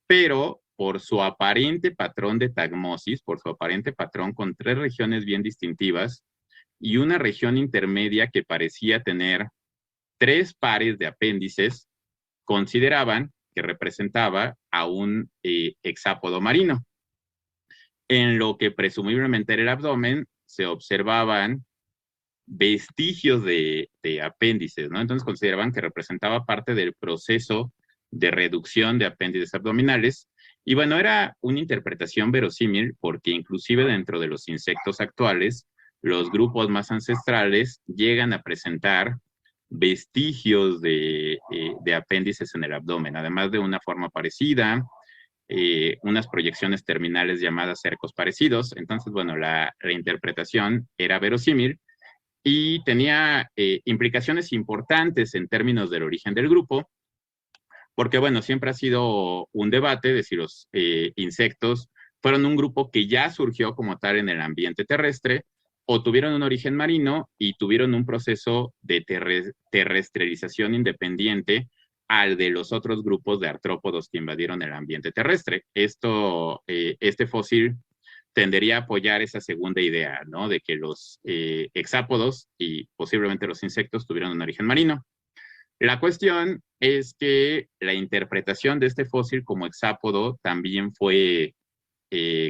[SPEAKER 1] pero por su aparente patrón de tagmosis, por su aparente patrón con 3 regiones bien distintivas y una región intermedia que parecía tener 3 pares de apéndices, consideraban que representaba a un hexápodo marino. En lo que presumiblemente era el abdomen, se observaban vestigios de apéndices, ¿no? Entonces consideraban que representaba parte del proceso de reducción de apéndices abdominales. Y bueno, era una interpretación verosímil porque inclusive dentro de los insectos actuales, los grupos más ancestrales llegan a presentar vestigios de apéndices en el abdomen, además de una forma parecida, unas proyecciones terminales llamadas cercos parecidos. Entonces, bueno, la reinterpretación era verosímil y tenía implicaciones importantes en términos del origen del grupo, porque bueno, siempre ha sido un debate de si los insectos fueron un grupo que ya surgió como tal en el ambiente terrestre o tuvieron un origen marino y tuvieron un proceso de terrestrialización independiente al de los otros grupos de artrópodos que invadieron el ambiente terrestre. Este fósil tendería a apoyar esa segunda idea, ¿no? De que los hexápodos y posiblemente los insectos tuvieron un origen marino. La cuestión es que la interpretación de este fósil como hexápodo también fue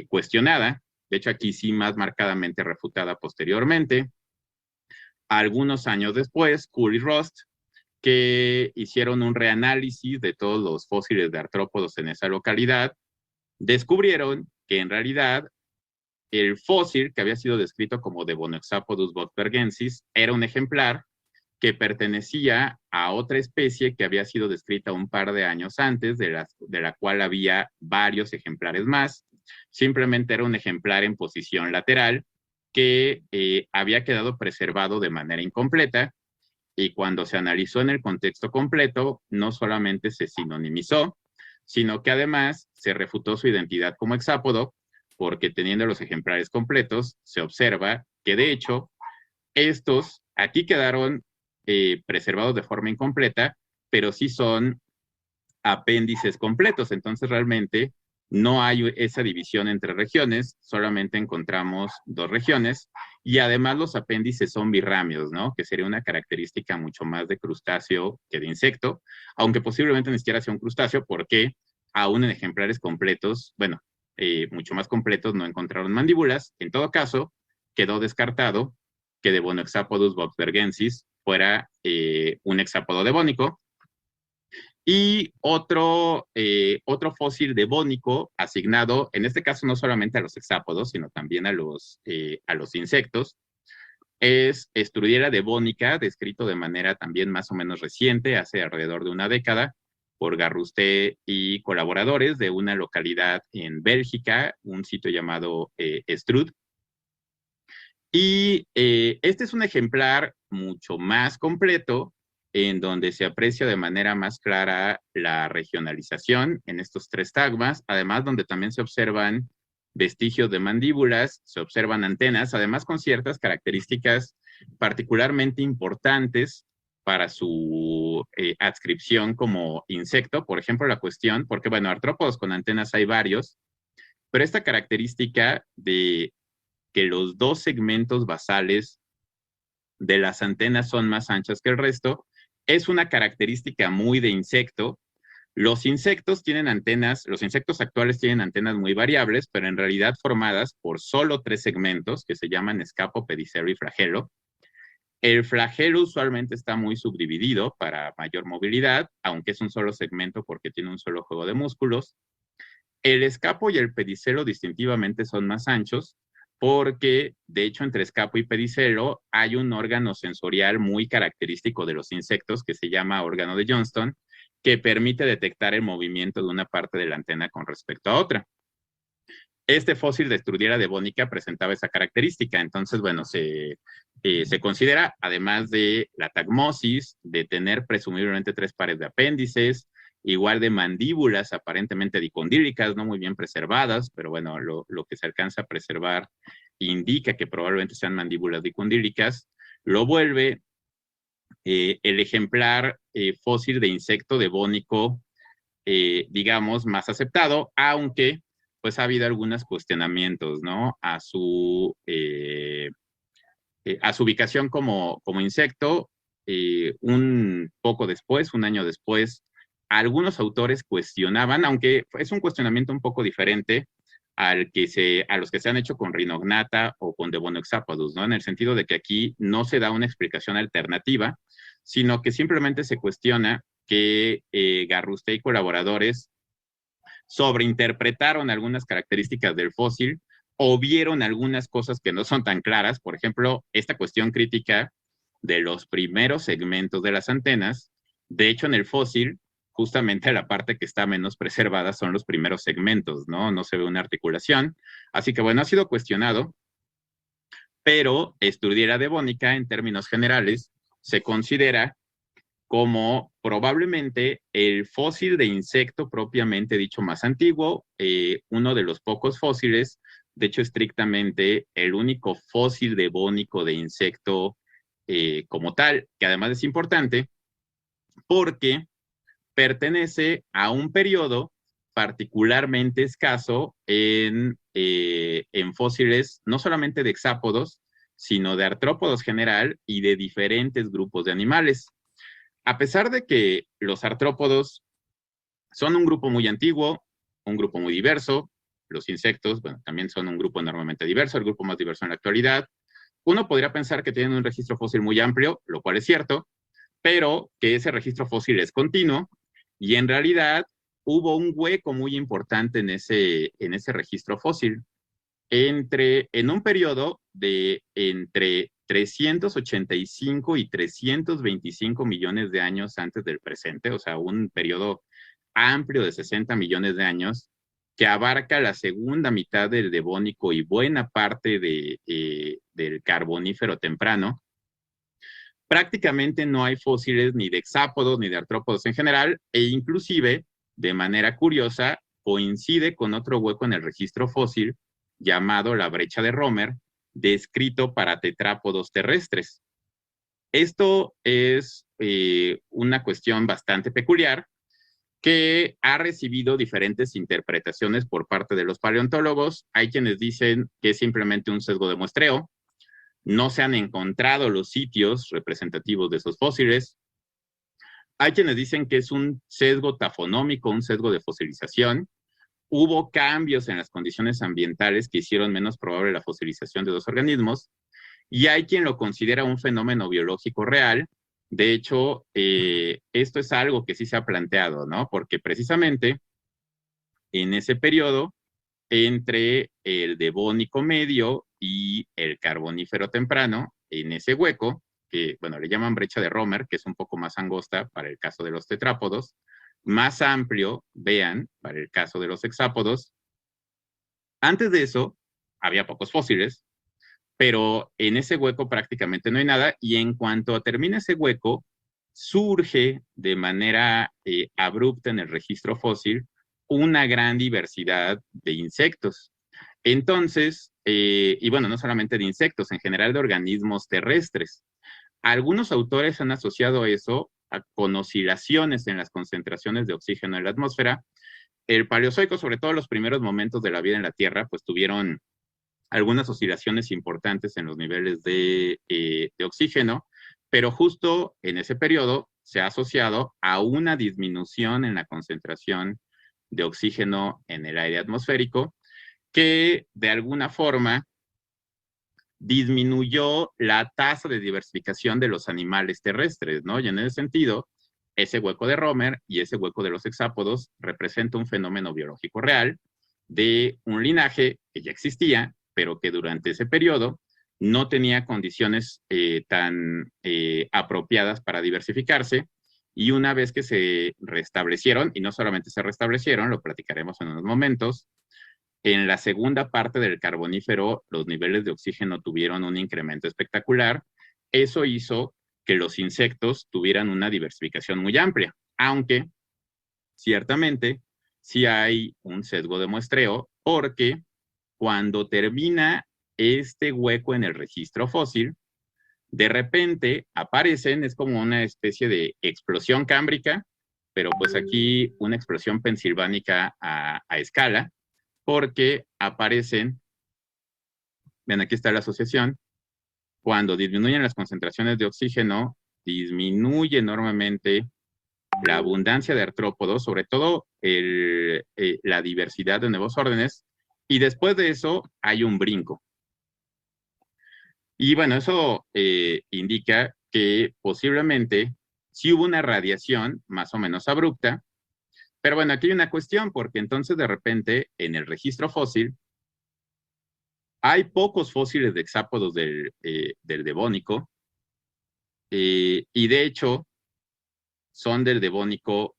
[SPEAKER 1] cuestionada, de hecho aquí sí más marcadamente refutada posteriormente. Algunos años después, Cool y Rust, que hicieron un reanálisis de todos los fósiles de artrópodos en esa localidad, descubrieron que en realidad el fósil que había sido descrito como Devonexapodus bothbergensis era un ejemplar que pertenecía a otra especie que había sido descrita un par de años antes, de la cual había varios ejemplares más. Simplemente era un ejemplar en posición lateral que había quedado preservado de manera incompleta y cuando se analizó en el contexto completo, no solamente se sinonimizó, sino que además se refutó su identidad como hexápodo, porque teniendo los ejemplares completos, se observa que de hecho estos aquí quedaron preservados de forma incompleta, pero sí son apéndices completos. Entonces realmente no hay esa división entre regiones, solamente encontramos 2 regiones y además los apéndices son birramios, ¿no? Que sería una característica mucho más de crustáceo que de insecto, aunque posiblemente ni siquiera sea un crustáceo porque aún en ejemplares completos, bueno, mucho más completos no encontraron mandíbulas. En todo caso, quedó descartado que Devonexapodus bothbergensis fuera un hexápodo devónico. Y otro fósil devónico asignado, en este caso no solamente a los hexápodos, sino también a los insectos, es Strudiera devónica, descrito de manera también más o menos reciente, hace alrededor de una década, por Garrusté y colaboradores de una localidad en Bélgica, un sitio llamado Strud. Y este es un ejemplar mucho más completo, en donde se aprecia de manera más clara la regionalización en estos 3 tagmas, además donde también se observan vestigios de mandíbulas, se observan antenas, además con ciertas características particularmente importantes para su adscripción como insecto. Por ejemplo, la cuestión, porque bueno, artrópodos con antenas hay varios, pero esta característica de que los 2 segmentos basales de las antenas son más anchas que el resto, es una característica muy de insecto. Los insectos tienen antenas, los insectos actuales tienen antenas muy variables, pero en realidad formadas por solo 3 segmentos que se llaman escapo, pedicelo y flagelo. El flagelo usualmente está muy subdividido para mayor movilidad, aunque es un solo segmento porque tiene un solo juego de músculos. El escapo y el pedicelo distintivamente son más anchos porque, de hecho, entre escapo y pedicelo hay un órgano sensorial muy característico de los insectos que se llama órgano de Johnston que permite detectar el movimiento de una parte de la antena con respecto a otra. Este fósil de Estrudiera devónica presentaba esa característica, entonces, bueno, se considera, además de la tagmosis, de tener presumiblemente 3 pares de apéndices, igual de mandíbulas aparentemente dicondílicas, no muy bien preservadas, pero bueno, lo que se alcanza a preservar indica que probablemente sean mandíbulas dicondílicas, lo vuelve el ejemplar fósil de insecto devónico, digamos, más aceptado, aunque pues ha habido algunos cuestionamientos, ¿no? A su ubicación como insecto. Un poco después, un año después, algunos autores cuestionaban, aunque es un cuestionamiento un poco diferente a los que se han hecho con Rhinognata o con Devonexapadus, ¿no? En el sentido de que aquí no se da una explicación alternativa, sino que simplemente se cuestiona que Garruste y colaboradores sobreinterpretaron algunas características del fósil o vieron algunas cosas que no son tan claras. Por ejemplo, esta cuestión crítica de los primeros segmentos de las antenas. De hecho, en el fósil, justamente la parte que está menos preservada son los primeros segmentos, ¿no? No se ve una articulación. Así que, bueno, ha sido cuestionado, pero Estrudiera devónica, en términos generales, se considera como probablemente el fósil de insecto propiamente dicho más antiguo, uno de los pocos fósiles, de hecho estrictamente el único fósil devónico de insecto como tal, que además es importante porque pertenece a un periodo particularmente escaso en fósiles no solamente de hexápodos, sino de artrópodos general y de diferentes grupos de animales. A pesar de que los artrópodos son un grupo muy antiguo, un grupo muy diverso, los insectos, bueno, también son un grupo enormemente diverso, el grupo más diverso en la actualidad, uno podría pensar que tienen un registro fósil muy amplio, lo cual es cierto, pero que ese registro fósil es continuo y en realidad hubo un hueco muy importante en ese registro fósil en un periodo de entre 385 y 325 millones de años antes del presente, o sea, un periodo amplio de 60 millones de años que abarca la segunda mitad del Devónico y buena parte del Carbonífero temprano. Prácticamente no hay fósiles ni de hexápodos ni de artrópodos en general, e inclusive, de manera curiosa, coincide con otro hueco en el registro fósil llamado la brecha de Romer, descrito para tetrápodos terrestres. Esto es una cuestión bastante peculiar que ha recibido diferentes interpretaciones por parte de los paleontólogos. Hay quienes dicen que es simplemente un sesgo de muestreo, no se han encontrado los sitios representativos de esos fósiles. Hay quienes dicen que es un sesgo tafonómico, un sesgo de fosilización. Hubo cambios en las condiciones ambientales que hicieron menos probable la fosilización de dos organismos, y hay quien lo considera un fenómeno biológico real. De hecho, esto es algo que sí se ha planteado, ¿no? Porque precisamente en ese periodo, entre el Devónico medio y el Carbonífero temprano, en ese hueco, que, bueno, le llaman brecha de Romer, que es un poco más angosta para el caso de los tetrápodos, más amplio, vean, para el caso de los hexápodos. Antes de eso, había pocos fósiles, pero en ese hueco prácticamente no hay nada, y en cuanto termina ese hueco, surge de manera abrupta en el registro fósil una gran diversidad de insectos. Entonces, y bueno, no solamente de insectos, en general de organismos terrestres. Algunos autores han asociado eso con oscilaciones en las concentraciones de oxígeno en la atmósfera. El Paleozoico, sobre todo los primeros momentos de la vida en la Tierra, pues tuvieron algunas oscilaciones importantes en los niveles de oxígeno, pero justo en ese periodo se ha asociado a una disminución en la concentración de oxígeno en el aire atmosférico que de alguna forma disminuyó la tasa de diversificación de los animales terrestres, ¿no? Y en ese sentido, ese hueco de Romer y ese hueco de los hexápodos representa un fenómeno biológico real de un linaje que ya existía, pero que durante ese periodo no tenía condiciones tan apropiadas para diversificarse, Y una vez que se restablecieron, y no solamente se restablecieron, lo platicaremos en unos momentos, en la segunda parte del Carbonífero los niveles de oxígeno tuvieron un incremento espectacular. Eso hizo que los insectos tuvieran una diversificación muy amplia, aunque ciertamente sí hay un sesgo de muestreo, porque cuando termina este hueco en el registro fósil, de repente aparecen, es como una especie de explosión cámbrica, pero pues aquí una explosión pensilvánica a escala, porque aparecen, ven, aquí está la asociación, cuando disminuyen las concentraciones de oxígeno, disminuye enormemente la abundancia de artrópodos, sobre todo la diversidad de nuevos órdenes, y después de eso hay un brinco. Y bueno, eso indica que posiblemente sí hubo una radiación más o menos abrupta, pero bueno, aquí hay una cuestión, porque entonces de repente en el registro fósil hay pocos fósiles de hexápodos del Devónico, y de hecho son del Devónico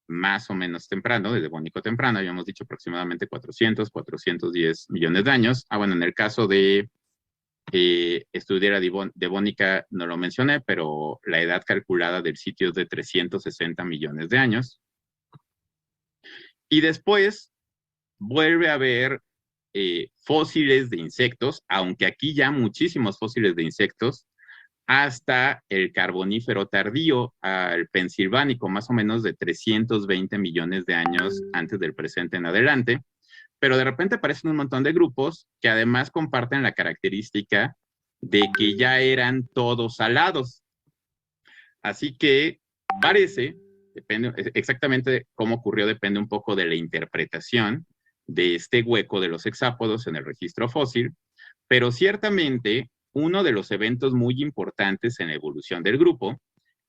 [SPEAKER 1] más o menos temprano, del Devónico temprano, habíamos dicho aproximadamente 410 millones de años. Bueno, en el caso de estudiar Devónica no lo mencioné, pero la edad calculada del sitio es de 360 millones de años. Y después vuelve a haber fósiles de insectos, aunque aquí ya muchísimos fósiles de insectos, hasta el Carbonífero tardío, al Pensilvánico, más o menos de 320 millones de años antes del presente en adelante. Pero de repente aparecen un montón de grupos que además comparten la característica de que ya eran todos salados. Así que parece, depende, exactamente cómo ocurrió, depende un poco de la interpretación de este hueco de los hexápodos en el registro fósil, pero ciertamente uno de los eventos muy importantes en la evolución del grupo,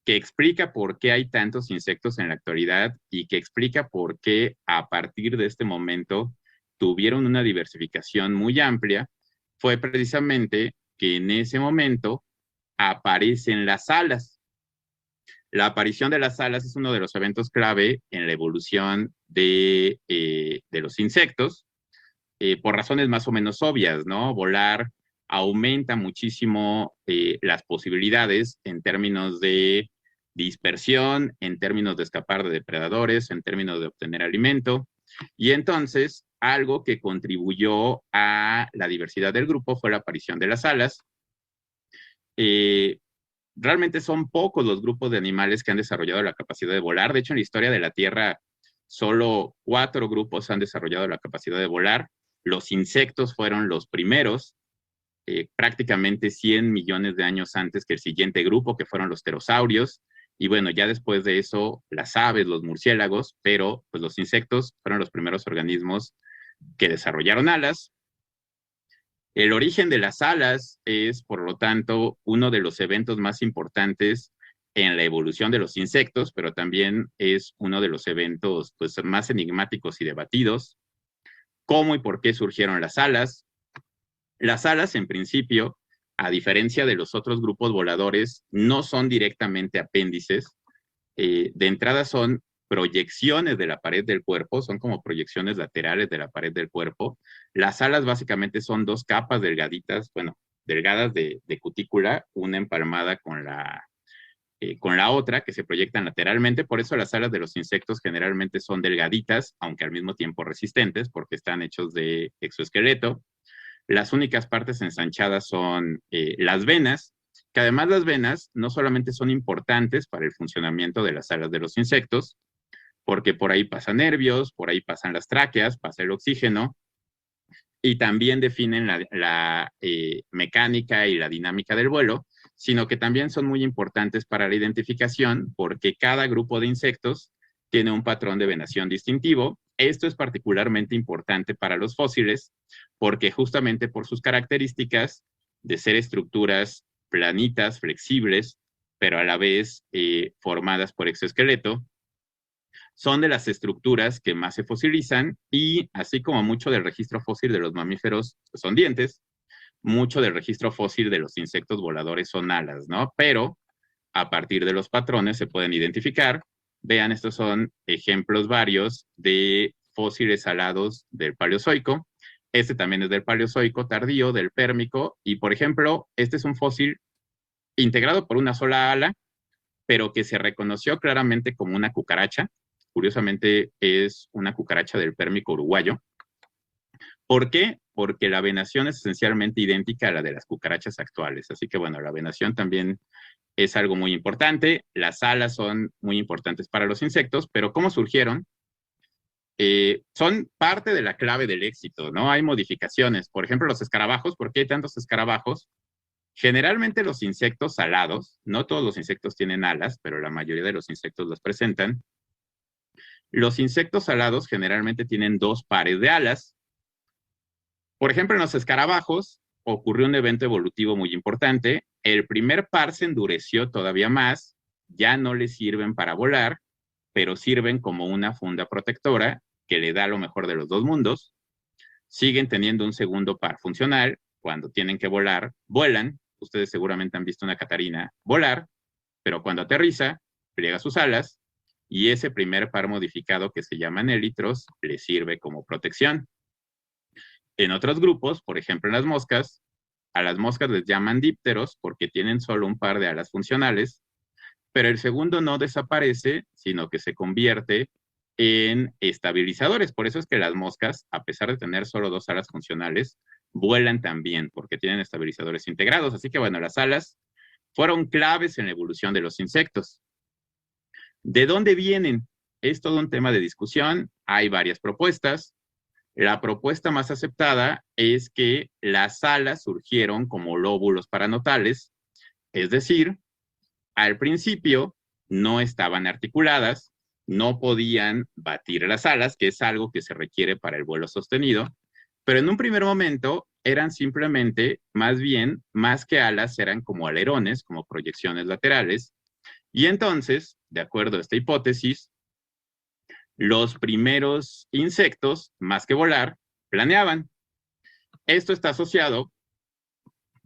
[SPEAKER 1] que explica por qué hay tantos insectos en la actualidad y que explica por qué a partir de este momento tuvieron una diversificación muy amplia, fue precisamente que en ese momento aparecen las alas. La aparición de las alas es uno de los eventos clave en la evolución de los insectos, por razones más o menos obvias, ¿no? Volar aumenta muchísimo las posibilidades en términos de dispersión, en términos de escapar de depredadores, en términos de obtener alimento. Y entonces, algo que contribuyó a la diversidad del grupo fue la aparición de las alas. Realmente son pocos los grupos de animales que han desarrollado la capacidad de volar. De hecho, en la historia de la Tierra, solo 4 grupos han desarrollado la capacidad de volar. Los insectos fueron los primeros, prácticamente 100 millones de años antes que el siguiente grupo, que fueron los pterosaurios. Y bueno, ya después de eso, las aves, los murciélagos, pero pues los insectos fueron los primeros organismos que desarrollaron alas. El origen de las alas es, por lo tanto, uno de los eventos más importantes en la evolución de los insectos, pero también es uno de los eventos pues, más enigmáticos y debatidos. ¿Cómo y por qué surgieron las alas? Las alas, en principio, a diferencia de los otros grupos voladores, no son directamente apéndices. De entrada son proyecciones de la pared del cuerpo, son como proyecciones laterales de la pared del cuerpo. Las alas básicamente son 2 capas delgaditas, bueno, delgadas de cutícula, una empalmada con la otra, que se proyectan lateralmente. Por eso las alas de los insectos generalmente son delgaditas, aunque al mismo tiempo resistentes, porque están hechos de exoesqueleto. Las únicas partes ensanchadas son las venas, que además las venas no solamente son importantes para el funcionamiento de las alas de los insectos, porque por ahí pasan nervios, por ahí pasan las tráqueas, pasa el oxígeno, y también definen la mecánica y la dinámica del vuelo, sino que también son muy importantes para la identificación, porque cada grupo de insectos tiene un patrón de venación distintivo. Esto es particularmente importante para los fósiles, porque justamente por sus características de ser estructuras planitas, flexibles, pero a la vez formadas por exoesqueleto, son de las estructuras que más se fosilizan, y así como mucho del registro fósil de los mamíferos pues, son dientes, mucho del registro fósil de los insectos voladores son alas, ¿no? Pero a partir de los patrones se pueden identificar. Vean, estos son ejemplos varios de fósiles alados del Paleozoico. Este también es del Paleozoico tardío, del Pérmico, y por ejemplo, este es un fósil integrado por una sola ala, pero que se reconoció claramente como una cucaracha. Curiosamente, es una cucaracha del Pérmico uruguayo. ¿Por qué? Porque la venación es esencialmente idéntica a la de las cucarachas actuales. Así que bueno, la venación también es algo muy importante. Las alas son muy importantes para los insectos, pero ¿cómo surgieron? Son parte de la clave del éxito, ¿no? Hay modificaciones. Por ejemplo, los escarabajos. ¿Por qué hay tantos escarabajos? Generalmente los insectos alados, no todos los insectos tienen alas, pero la mayoría de los insectos las presentan. Los insectos alados generalmente tienen dos pares de alas. Por ejemplo, en los escarabajos ocurrió un evento evolutivo muy importante. El primer par se endureció todavía más, ya no le sirven para volar, pero sirven como una funda protectora que le da lo mejor de los dos mundos. Siguen teniendo un segundo par funcional. Cuando tienen que volar, vuelan. Ustedes seguramente han visto una catarina volar, pero cuando aterriza, pliega sus alas y ese primer par modificado que se llaman élitros le sirve como protección. En otros grupos, por ejemplo en las moscas, a las moscas les llaman dípteros porque tienen solo un par de alas funcionales, pero el segundo no desaparece, sino que se convierte en estabilizadores. Por eso es que las moscas, a pesar de tener solo dos alas funcionales, vuelan también porque tienen estabilizadores integrados. Así que bueno, las alas fueron claves en la evolución de los insectos. ¿De dónde vienen? Es todo un tema de discusión. Hay varias propuestas. La propuesta más aceptada es que las alas surgieron como lóbulos paranotales, es decir, al principio no estaban articuladas, no podían batir las alas, que es algo que se requiere para el vuelo sostenido, pero en un primer momento eran simplemente, más bien, más que alas, eran como alerones, como proyecciones laterales, y entonces, de acuerdo a esta hipótesis, los primeros insectos, más que volar, planeaban. Esto está asociado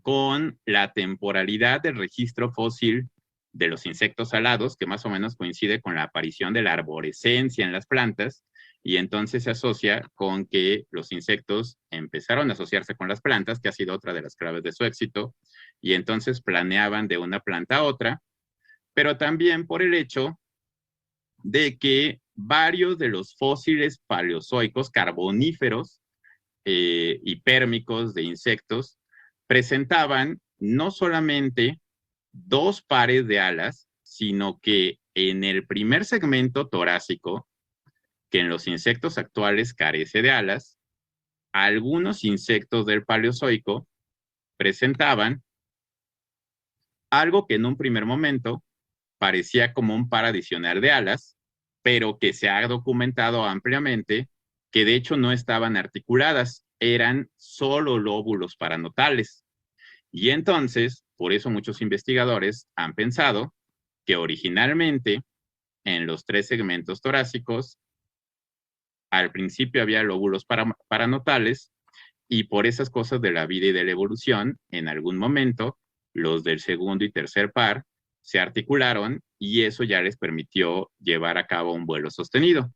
[SPEAKER 1] con la temporalidad del registro fósil de los insectos alados, que más o menos coincide con la aparición de la arborescencia en las plantas, y entonces se asocia con que los insectos empezaron a asociarse con las plantas, que ha sido otra de las claves de su éxito, y entonces planeaban de una planta a otra, pero también por el hecho de que varios de los fósiles paleozoicos carboníferos y pérmicos de insectos presentaban no solamente dos pares de alas, sino que en el primer segmento torácico, que en los insectos actuales carece de alas, algunos insectos del Paleozoico presentaban algo que en un primer momento parecía como un par adicional de alas, pero que se ha documentado ampliamente que de hecho no estaban articuladas, eran solo lóbulos paranotales. Y entonces, por eso muchos investigadores han pensado que originalmente en los tres segmentos torácicos, al principio había lóbulos paranotales y por esas cosas de la vida y de la evolución, en algún momento, los del segundo y tercer par se articularon y eso ya les permitió llevar a cabo un vuelo sostenido.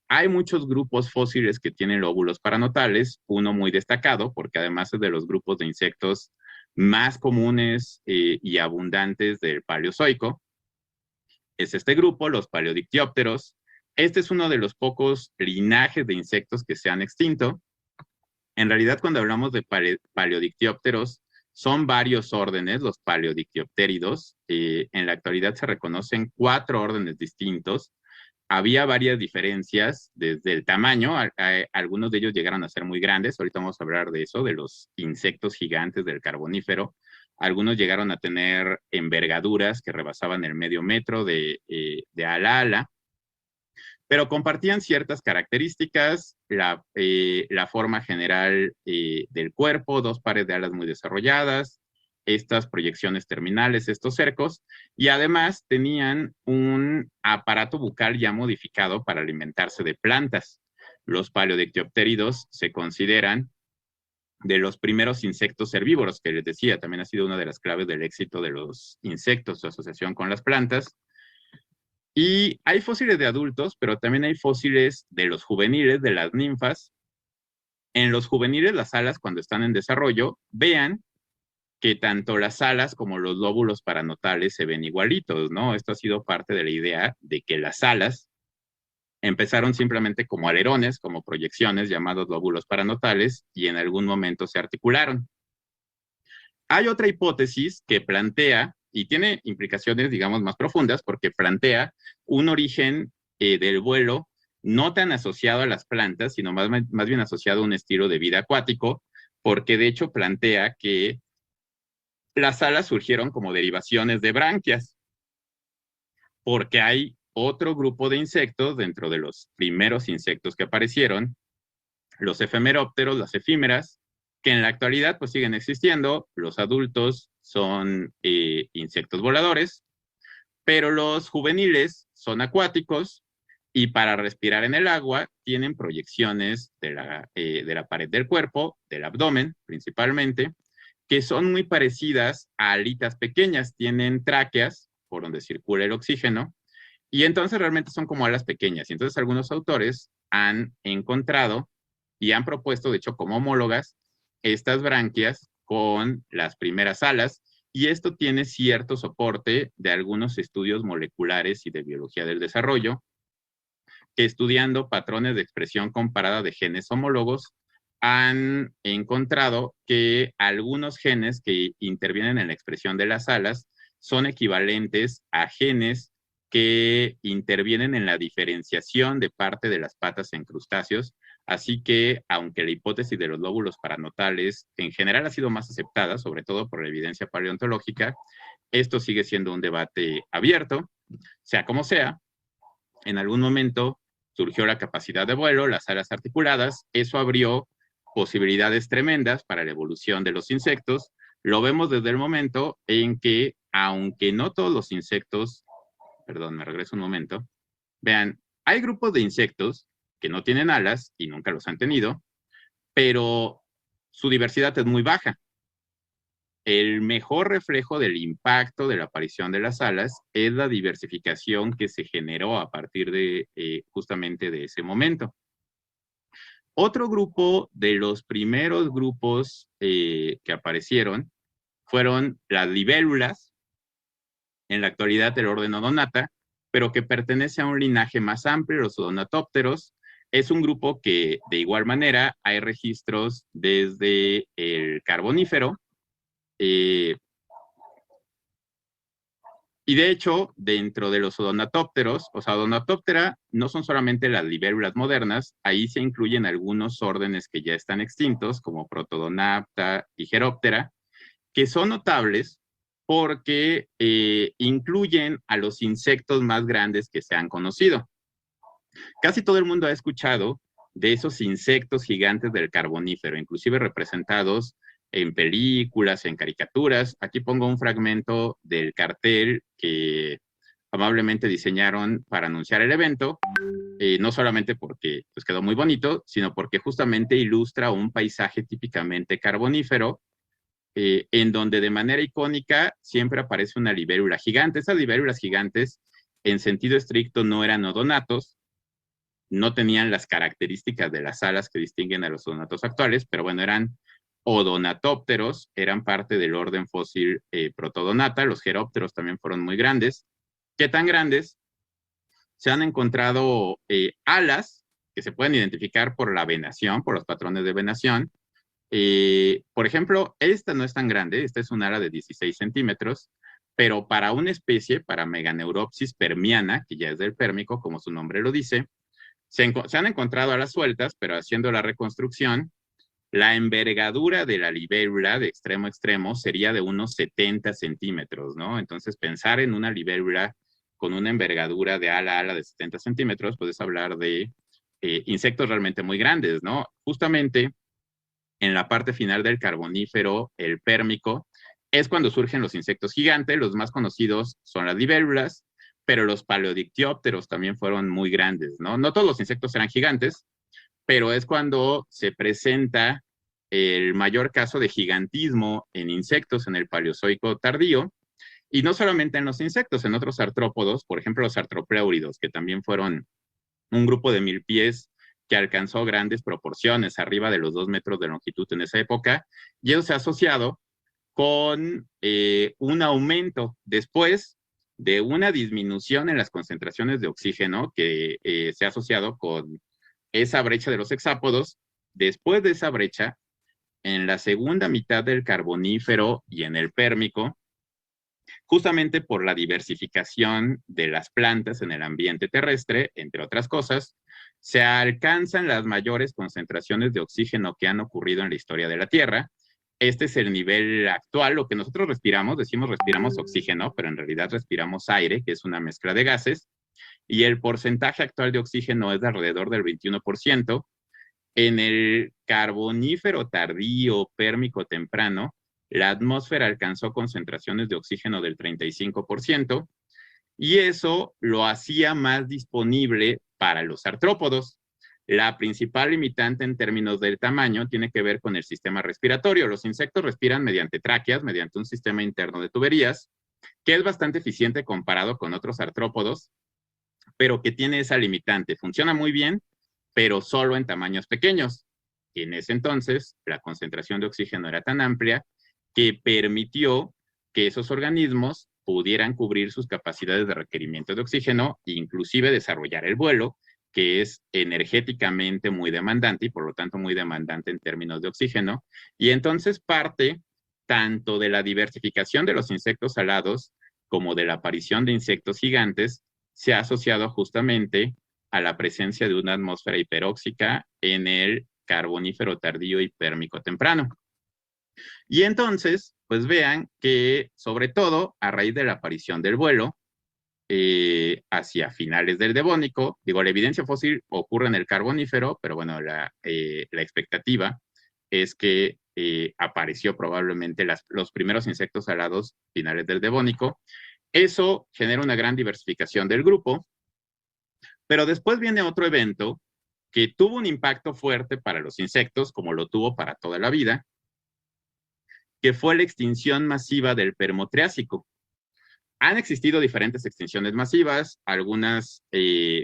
[SPEAKER 1] Hay muchos grupos fósiles que tienen lóbulos paranotales, uno muy destacado, porque además es de los grupos de insectos más comunes y abundantes del Paleozoico, es este grupo, los paleodictiópteros. Este es uno de los pocos linajes de insectos que se han extinto. En realidad, cuando hablamos de paleodictiópteros, son varios órdenes, los paleodictioptéridos. En la actualidad se reconocen 4 órdenes distintos. Había varias diferencias desde el tamaño, algunos de ellos llegaron a ser muy grandes, ahorita vamos a hablar de eso, de los insectos gigantes del Carbonífero. Algunos llegaron a tener envergaduras que rebasaban el medio metro de ala a ala, pero compartían ciertas características, la forma general del cuerpo, 2 pares de alas muy desarrolladas, estas proyecciones terminales, estos cercos, y además tenían un aparato bucal ya modificado para alimentarse de plantas. Los paleodictiopteridos se consideran de los primeros insectos herbívoros, que les decía, también ha sido una de las claves del éxito de los insectos, su asociación con las plantas. Y hay fósiles de adultos, pero también hay fósiles de los juveniles, de las ninfas. En los juveniles, las alas, cuando están en desarrollo, vean que tanto las alas como los lóbulos paranotales se ven igualitos, ¿no? Esto ha sido parte de la idea de que las alas empezaron simplemente como alerones, como proyecciones llamados lóbulos paranotales, y en algún momento se articularon. Hay otra hipótesis que plantea, y tiene implicaciones, digamos, más profundas, porque plantea un origen del vuelo no tan asociado a las plantas, sino más bien asociado a un estilo de vida acuático, porque de hecho plantea que las alas surgieron como derivaciones de branquias, porque hay otro grupo de insectos dentro de los primeros insectos que aparecieron, los efemerópteros, las efímeras, que en la actualidad pues siguen existiendo. Los adultos son insectos voladores, pero los juveniles son acuáticos y para respirar en el agua tienen proyecciones de la pared del cuerpo, del abdomen principalmente, que son muy parecidas a alitas pequeñas, tienen tráqueas por donde circula el oxígeno, y entonces realmente son como alas pequeñas. Y entonces algunos autores han encontrado y han propuesto, de hecho, como homólogas, estas branquias con las primeras alas, y esto tiene cierto soporte de algunos estudios moleculares y de biología del desarrollo, que estudiando patrones de expresión comparada de genes homólogos, han encontrado que algunos genes que intervienen en la expresión de las alas son equivalentes a genes que intervienen en la diferenciación de parte de las patas en crustáceos. Así que, aunque la hipótesis de los lóbulos paranotales en general ha sido más aceptada, sobre todo por la evidencia paleontológica, esto sigue siendo un debate abierto. Sea como sea, en algún momento surgió la capacidad de vuelo, las alas articuladas, eso abrió posibilidades tremendas para la evolución de los insectos. Lo vemos desde el momento en que, aunque no todos los insectos, perdón, me regreso un momento, vean, hay grupos de insectos que no tienen alas y nunca los han tenido, pero su diversidad es muy baja. El mejor reflejo del impacto de la aparición de las alas es la diversificación que se generó a partir de justamente de ese momento. Otro grupo de los primeros grupos que aparecieron fueron las libélulas, en la actualidad del orden Odonata, pero que pertenece a un linaje más amplio, los odonatópteros. Es un grupo que de igual manera hay registros desde el Carbonífero, y de hecho, dentro de los odonatópteros, o sea, odonatóptera no son solamente las libélulas modernas, ahí se incluyen algunos órdenes que ya están extintos, como Protodonapta y Geróptera, que son notables porque incluyen a los insectos más grandes que se han conocido. Casi todo el mundo ha escuchado de esos insectos gigantes del Carbonífero, inclusive representados en películas, en caricaturas. Aquí pongo un fragmento del cartel que amablemente diseñaron para anunciar el evento, no solamente porque pues, quedó muy bonito, sino porque justamente ilustra un paisaje típicamente carbonífero, en donde de manera icónica siempre aparece una libélula gigante. Esas libélulas gigantes, en sentido estricto, no eran odonatos, no tenían las características de las alas que distinguen a los odonatos actuales, pero bueno, eran odonatópteros, eran parte del orden fósil protodonata. Los gerópteros también fueron muy grandes. ¿Qué tan grandes? Se han encontrado alas que se pueden identificar por la venación, por los patrones de venación. Por ejemplo, esta no es tan grande, esta es un ala de 16 centímetros, pero para una especie, para Meganeuropsis permiana, que ya es del pérmico, como su nombre lo dice, se han encontrado alas sueltas, pero haciendo la reconstrucción, la envergadura de la libélula de extremo a extremo sería de unos 70 centímetros, ¿no? Entonces, pensar en una libélula con una envergadura de ala a ala de 70 centímetros, puedes hablar de insectos realmente muy grandes, ¿no? Justamente en la parte final del Carbonífero, el pérmico, es cuando surgen los insectos gigantes. Los más conocidos son las libélulas, pero los paleodictiópteros también fueron muy grandes, ¿no? No todos los insectos eran gigantes, pero es cuando se presenta el mayor caso de gigantismo en insectos en el Paleozoico tardío, y no solamente en los insectos, en otros artrópodos, por ejemplo los artropléuridos, que también fueron un grupo de milpies que alcanzó grandes proporciones, arriba de los 2 metros de longitud en esa época, y eso se ha asociado con un aumento después de una disminución en las concentraciones de oxígeno que se ha asociado con esa brecha de los hexápodos. Después de esa brecha, en la segunda mitad del Carbonífero y en el Pérmico, justamente por la diversificación de las plantas en el ambiente terrestre, entre otras cosas, se alcanzan las mayores concentraciones de oxígeno que han ocurrido en la historia de la Tierra. Este es el nivel actual, lo que nosotros respiramos, decimos respiramos oxígeno, pero en realidad respiramos aire, que es una mezcla de gases, y el porcentaje actual de oxígeno es de alrededor del 21%. En el Carbonífero tardío, Pérmico temprano, la atmósfera alcanzó concentraciones de oxígeno del 35%, y eso lo hacía más disponible para los artrópodos. La principal limitante en términos del tamaño tiene que ver con el sistema respiratorio. Los insectos respiran mediante tráqueas, mediante un sistema interno de tuberías, que es bastante eficiente comparado con otros artrópodos, pero que tiene esa limitante. Funciona muy bien, pero solo en tamaños pequeños. En ese entonces, la concentración de oxígeno era tan amplia que permitió que esos organismos pudieran cubrir sus capacidades de requerimiento de oxígeno e inclusive desarrollar el vuelo, que es energéticamente muy demandante y por lo tanto muy demandante en términos de oxígeno. Y entonces parte tanto de la diversificación de los insectos alados como de la aparición de insectos gigantes se ha asociado justamente a la presencia de una atmósfera hiperóxica en el Carbonífero tardío y Pérmico temprano. Y entonces, pues vean que sobre todo a raíz de la aparición del vuelo, hacia finales del Devónico, digo, la evidencia fósil ocurre en el Carbonífero, pero bueno, la expectativa es que apareció probablemente los primeros insectos alados finales del Devónico. Eso genera una gran diversificación del grupo, pero después viene otro evento que tuvo un impacto fuerte para los insectos, como lo tuvo para toda la vida, que fue la extinción masiva del Permotriásico. Han existido diferentes extinciones masivas, algunas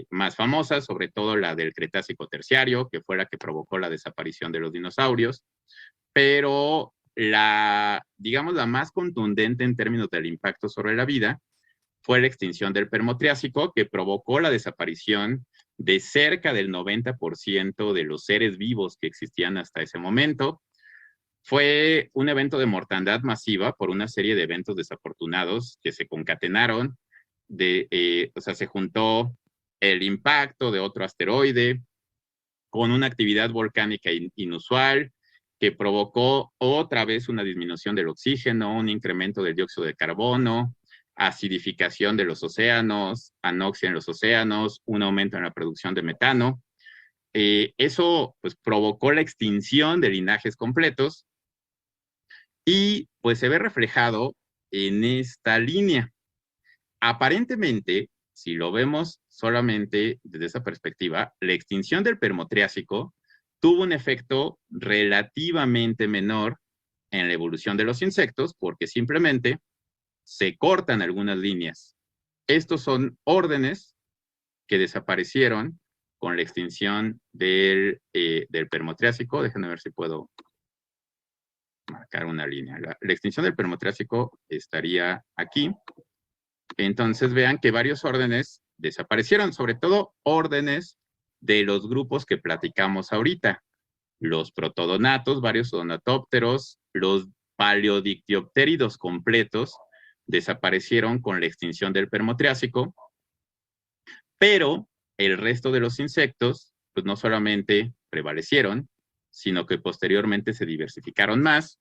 [SPEAKER 1] más famosas, sobre todo la del Cretácico terciario, que fue la que provocó la desaparición de los dinosaurios, pero digamos, la más contundente en términos del impacto sobre la vida fue la extinción del Permotriásico, que provocó la desaparición de cerca del 90% de los seres vivos que existían hasta ese momento. Fue un evento de mortandad masiva por una serie de eventos desafortunados que se concatenaron. O sea, se juntó el impacto de otro asteroide con una actividad volcánica inusual que provocó otra vez una disminución del oxígeno, un incremento del dióxido de carbono, acidificación de los océanos, anoxia en los océanos, un aumento en la producción de metano. Eso pues provocó la extinción de linajes completos y pues se ve reflejado en esta línea. Aparentemente, si lo vemos solamente desde esa perspectiva, la extinción del Permotriásico tuvo un efecto relativamente menor en la evolución de los insectos porque simplemente se cortan algunas líneas. Estos son órdenes que desaparecieron con la extinción del Permotriásico. Déjenme ver si puedo marcar una línea. La extinción del Permotriásico estaría aquí. Entonces vean que varios órdenes desaparecieron, sobre todo órdenes de los grupos que platicamos ahorita. Los protodonatos, varios odonatópteros, los paleodictiopteridos completos desaparecieron con la extinción del Permotriásico, pero el resto de los insectos, pues no solamente prevalecieron, sino que posteriormente se diversificaron más,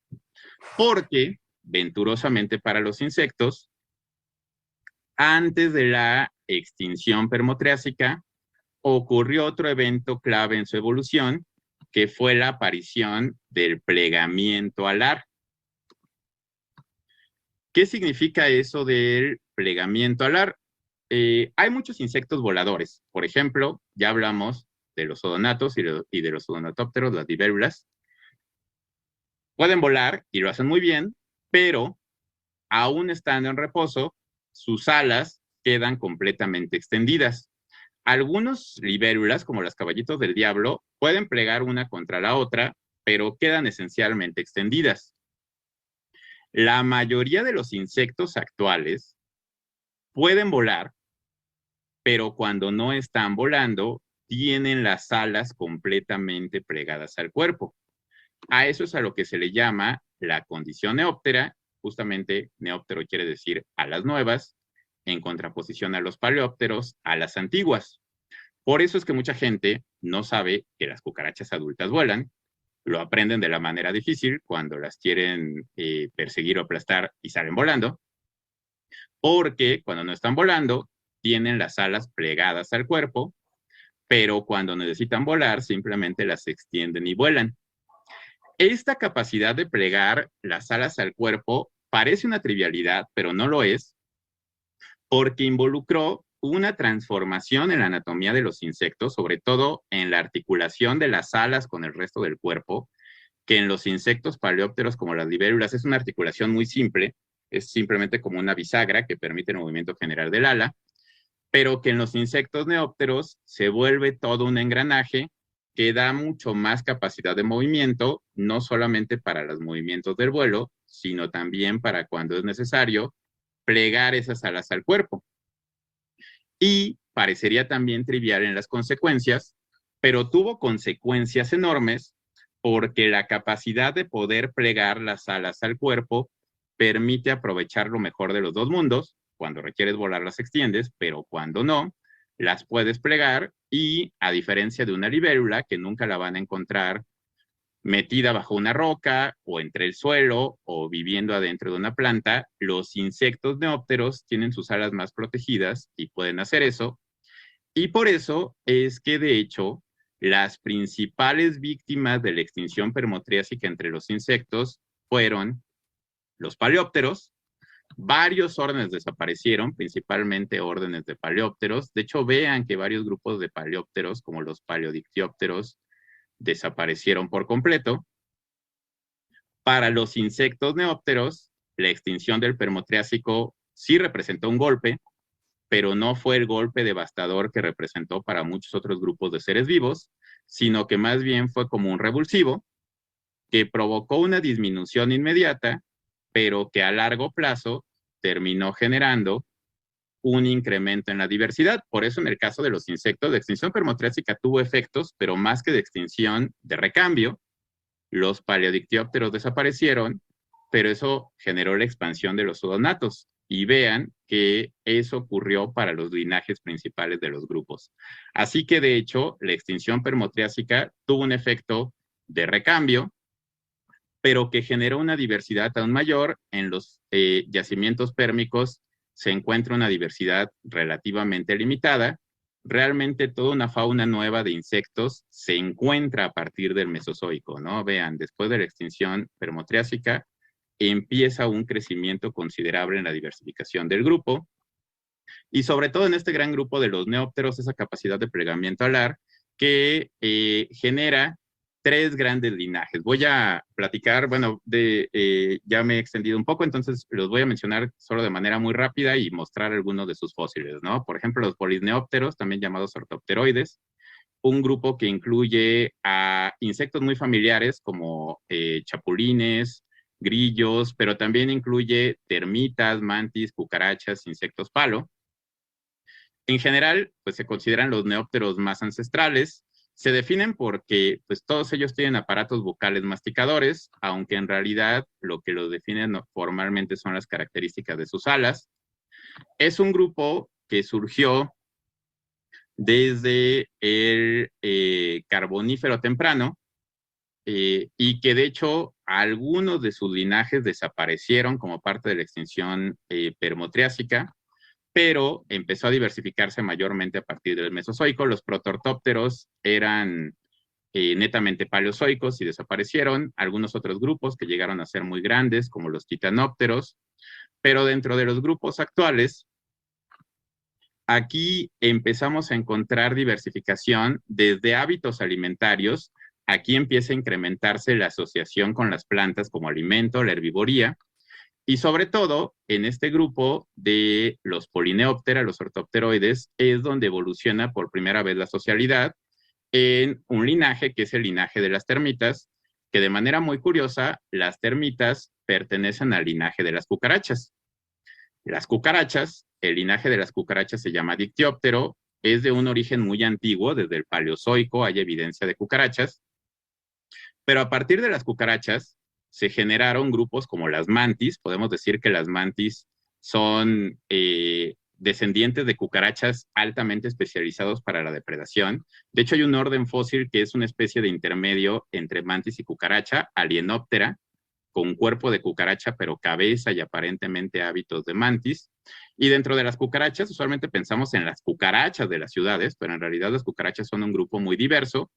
[SPEAKER 1] porque venturosamente para los insectos, antes de la extinción permotriásica, ocurrió otro evento clave en su evolución, que fue la aparición del plegamiento alar. ¿Qué significa eso del plegamiento alar? Hay muchos insectos voladores. Por ejemplo, ya hablamos de los odonatos y de los odonatópteros, las libélulas. Pueden volar y lo hacen muy bien, pero aún estando en reposo, sus alas quedan completamente extendidas. Algunos libélulas, como las caballitos del diablo, pueden plegar una contra la otra, pero quedan esencialmente extendidas. La mayoría de los insectos actuales pueden volar, pero cuando no están volando, tienen las alas completamente plegadas al cuerpo. A eso es a lo que se le llama la condición neóptera. Justamente neóptero quiere decir alas nuevas, en contraposición a los paleópteros, alas antiguas. Por eso es que mucha gente no sabe que las cucarachas adultas vuelan, lo aprenden de la manera difícil cuando las quieren perseguir o aplastar y salen volando, porque cuando no están volando, tienen las alas plegadas al cuerpo, pero cuando necesitan volar, simplemente las extienden y vuelan. Esta capacidad de plegar las alas al cuerpo parece una trivialidad, pero no lo es, porque involucró una transformación en la anatomía de los insectos, sobre todo en la articulación de las alas con el resto del cuerpo, que en los insectos paleópteros como las libélulas es una articulación muy simple, es simplemente como una bisagra que permite el movimiento general del ala, pero que en los insectos neópteros se vuelve todo un engranaje que da mucho más capacidad de movimiento, no solamente para los movimientos del vuelo, sino también para cuando es necesario plegar esas alas al cuerpo. Y parecería también trivial en las consecuencias, pero tuvo consecuencias enormes porque la capacidad de poder plegar las alas al cuerpo permite aprovechar lo mejor de los dos mundos. Cuando requieres volar las extiendes, pero cuando no, las puedes plegar y a diferencia de una libélula que nunca la van a encontrar metida bajo una roca o entre el suelo o viviendo adentro de una planta, los insectos neópteros tienen sus alas más protegidas y pueden hacer eso. Y por eso es que, de hecho, las principales víctimas de la extinción permotriásica entre los insectos fueron los paleópteros. Varios órdenes desaparecieron, principalmente órdenes de paleópteros. De hecho, vean que varios grupos de paleópteros, como los paleodictiópteros, desaparecieron por completo. Para los insectos neópteros, la extinción del Permotriásico sí representó un golpe, pero no fue el golpe devastador que representó para muchos otros grupos de seres vivos, sino que más bien fue como un revulsivo que provocó una disminución inmediata, pero que a largo plazo terminó generando un incremento en la diversidad. Por eso en el caso de los insectos, la extinción permotriásica tuvo efectos, pero más que de extinción, de recambio. Los paleodictiópteros desaparecieron, pero eso generó la expansión de los odonatos. Y vean que eso ocurrió para los linajes principales de los grupos. Así que, de hecho, la extinción permotriásica tuvo un efecto de recambio, pero que generó una diversidad aún mayor. En los yacimientos pérmicos se encuentra una diversidad relativamente limitada. Realmente toda una fauna nueva de insectos se encuentra a partir del Mesozoico, ¿no? Vean, después de la extinción permotriásica, empieza un crecimiento considerable en la diversificación del grupo, y sobre todo en este gran grupo de los neópteros, esa capacidad de plegamiento alar que genera tres grandes linajes. Voy a platicar, bueno, ya me he extendido un poco, entonces los voy a mencionar solo de manera muy rápida y mostrar algunos de sus fósiles, ¿no? Por ejemplo, los polisneópteros, también llamados ortopteroides, un grupo que incluye a insectos muy familiares como chapulines, grillos, pero también incluye termitas, mantis, cucarachas, insectos palo. En general, pues se consideran los neópteros más ancestrales. Se definen porque pues, todos ellos tienen aparatos vocales masticadores, aunque en realidad lo que los definen formalmente son las características de sus alas. Es un grupo que surgió desde el Carbonífero temprano y que de hecho algunos de sus linajes desaparecieron como parte de la extinción permotriásica, pero empezó a diversificarse mayormente a partir del Mesozoico. Los protortópteros eran netamente paleozoicos y desaparecieron. Algunos otros grupos que llegaron a ser muy grandes, como los titanópteros, pero dentro de los grupos actuales, aquí empezamos a encontrar diversificación desde hábitos alimentarios aquí empieza a incrementarse la asociación con las plantas como alimento, la herbivoría, y sobre todo en este grupo de los Polineoptera, los ortopteroides, es donde evoluciona por primera vez la socialidad en un linaje que es el linaje de las termitas, que de manera muy curiosa, las termitas pertenecen al linaje de las cucarachas. Las cucarachas, el linaje de las cucarachas se llama Dictyóptero, es de un origen muy antiguo, desde el Paleozoico hay evidencia de cucarachas, pero a partir de las cucarachas se generaron grupos como las mantis, podemos decir que las mantis son descendientes de cucarachas altamente especializados para la depredación. De hecho, hay un orden fósil que es una especie de intermedio entre mantis y cucaracha, Alienoptera, con cuerpo de cucaracha, pero cabeza y aparentemente hábitos de mantis. Y dentro de las cucarachas, usualmente pensamos en las cucarachas de las ciudades, pero en realidad las cucarachas son un grupo muy diverso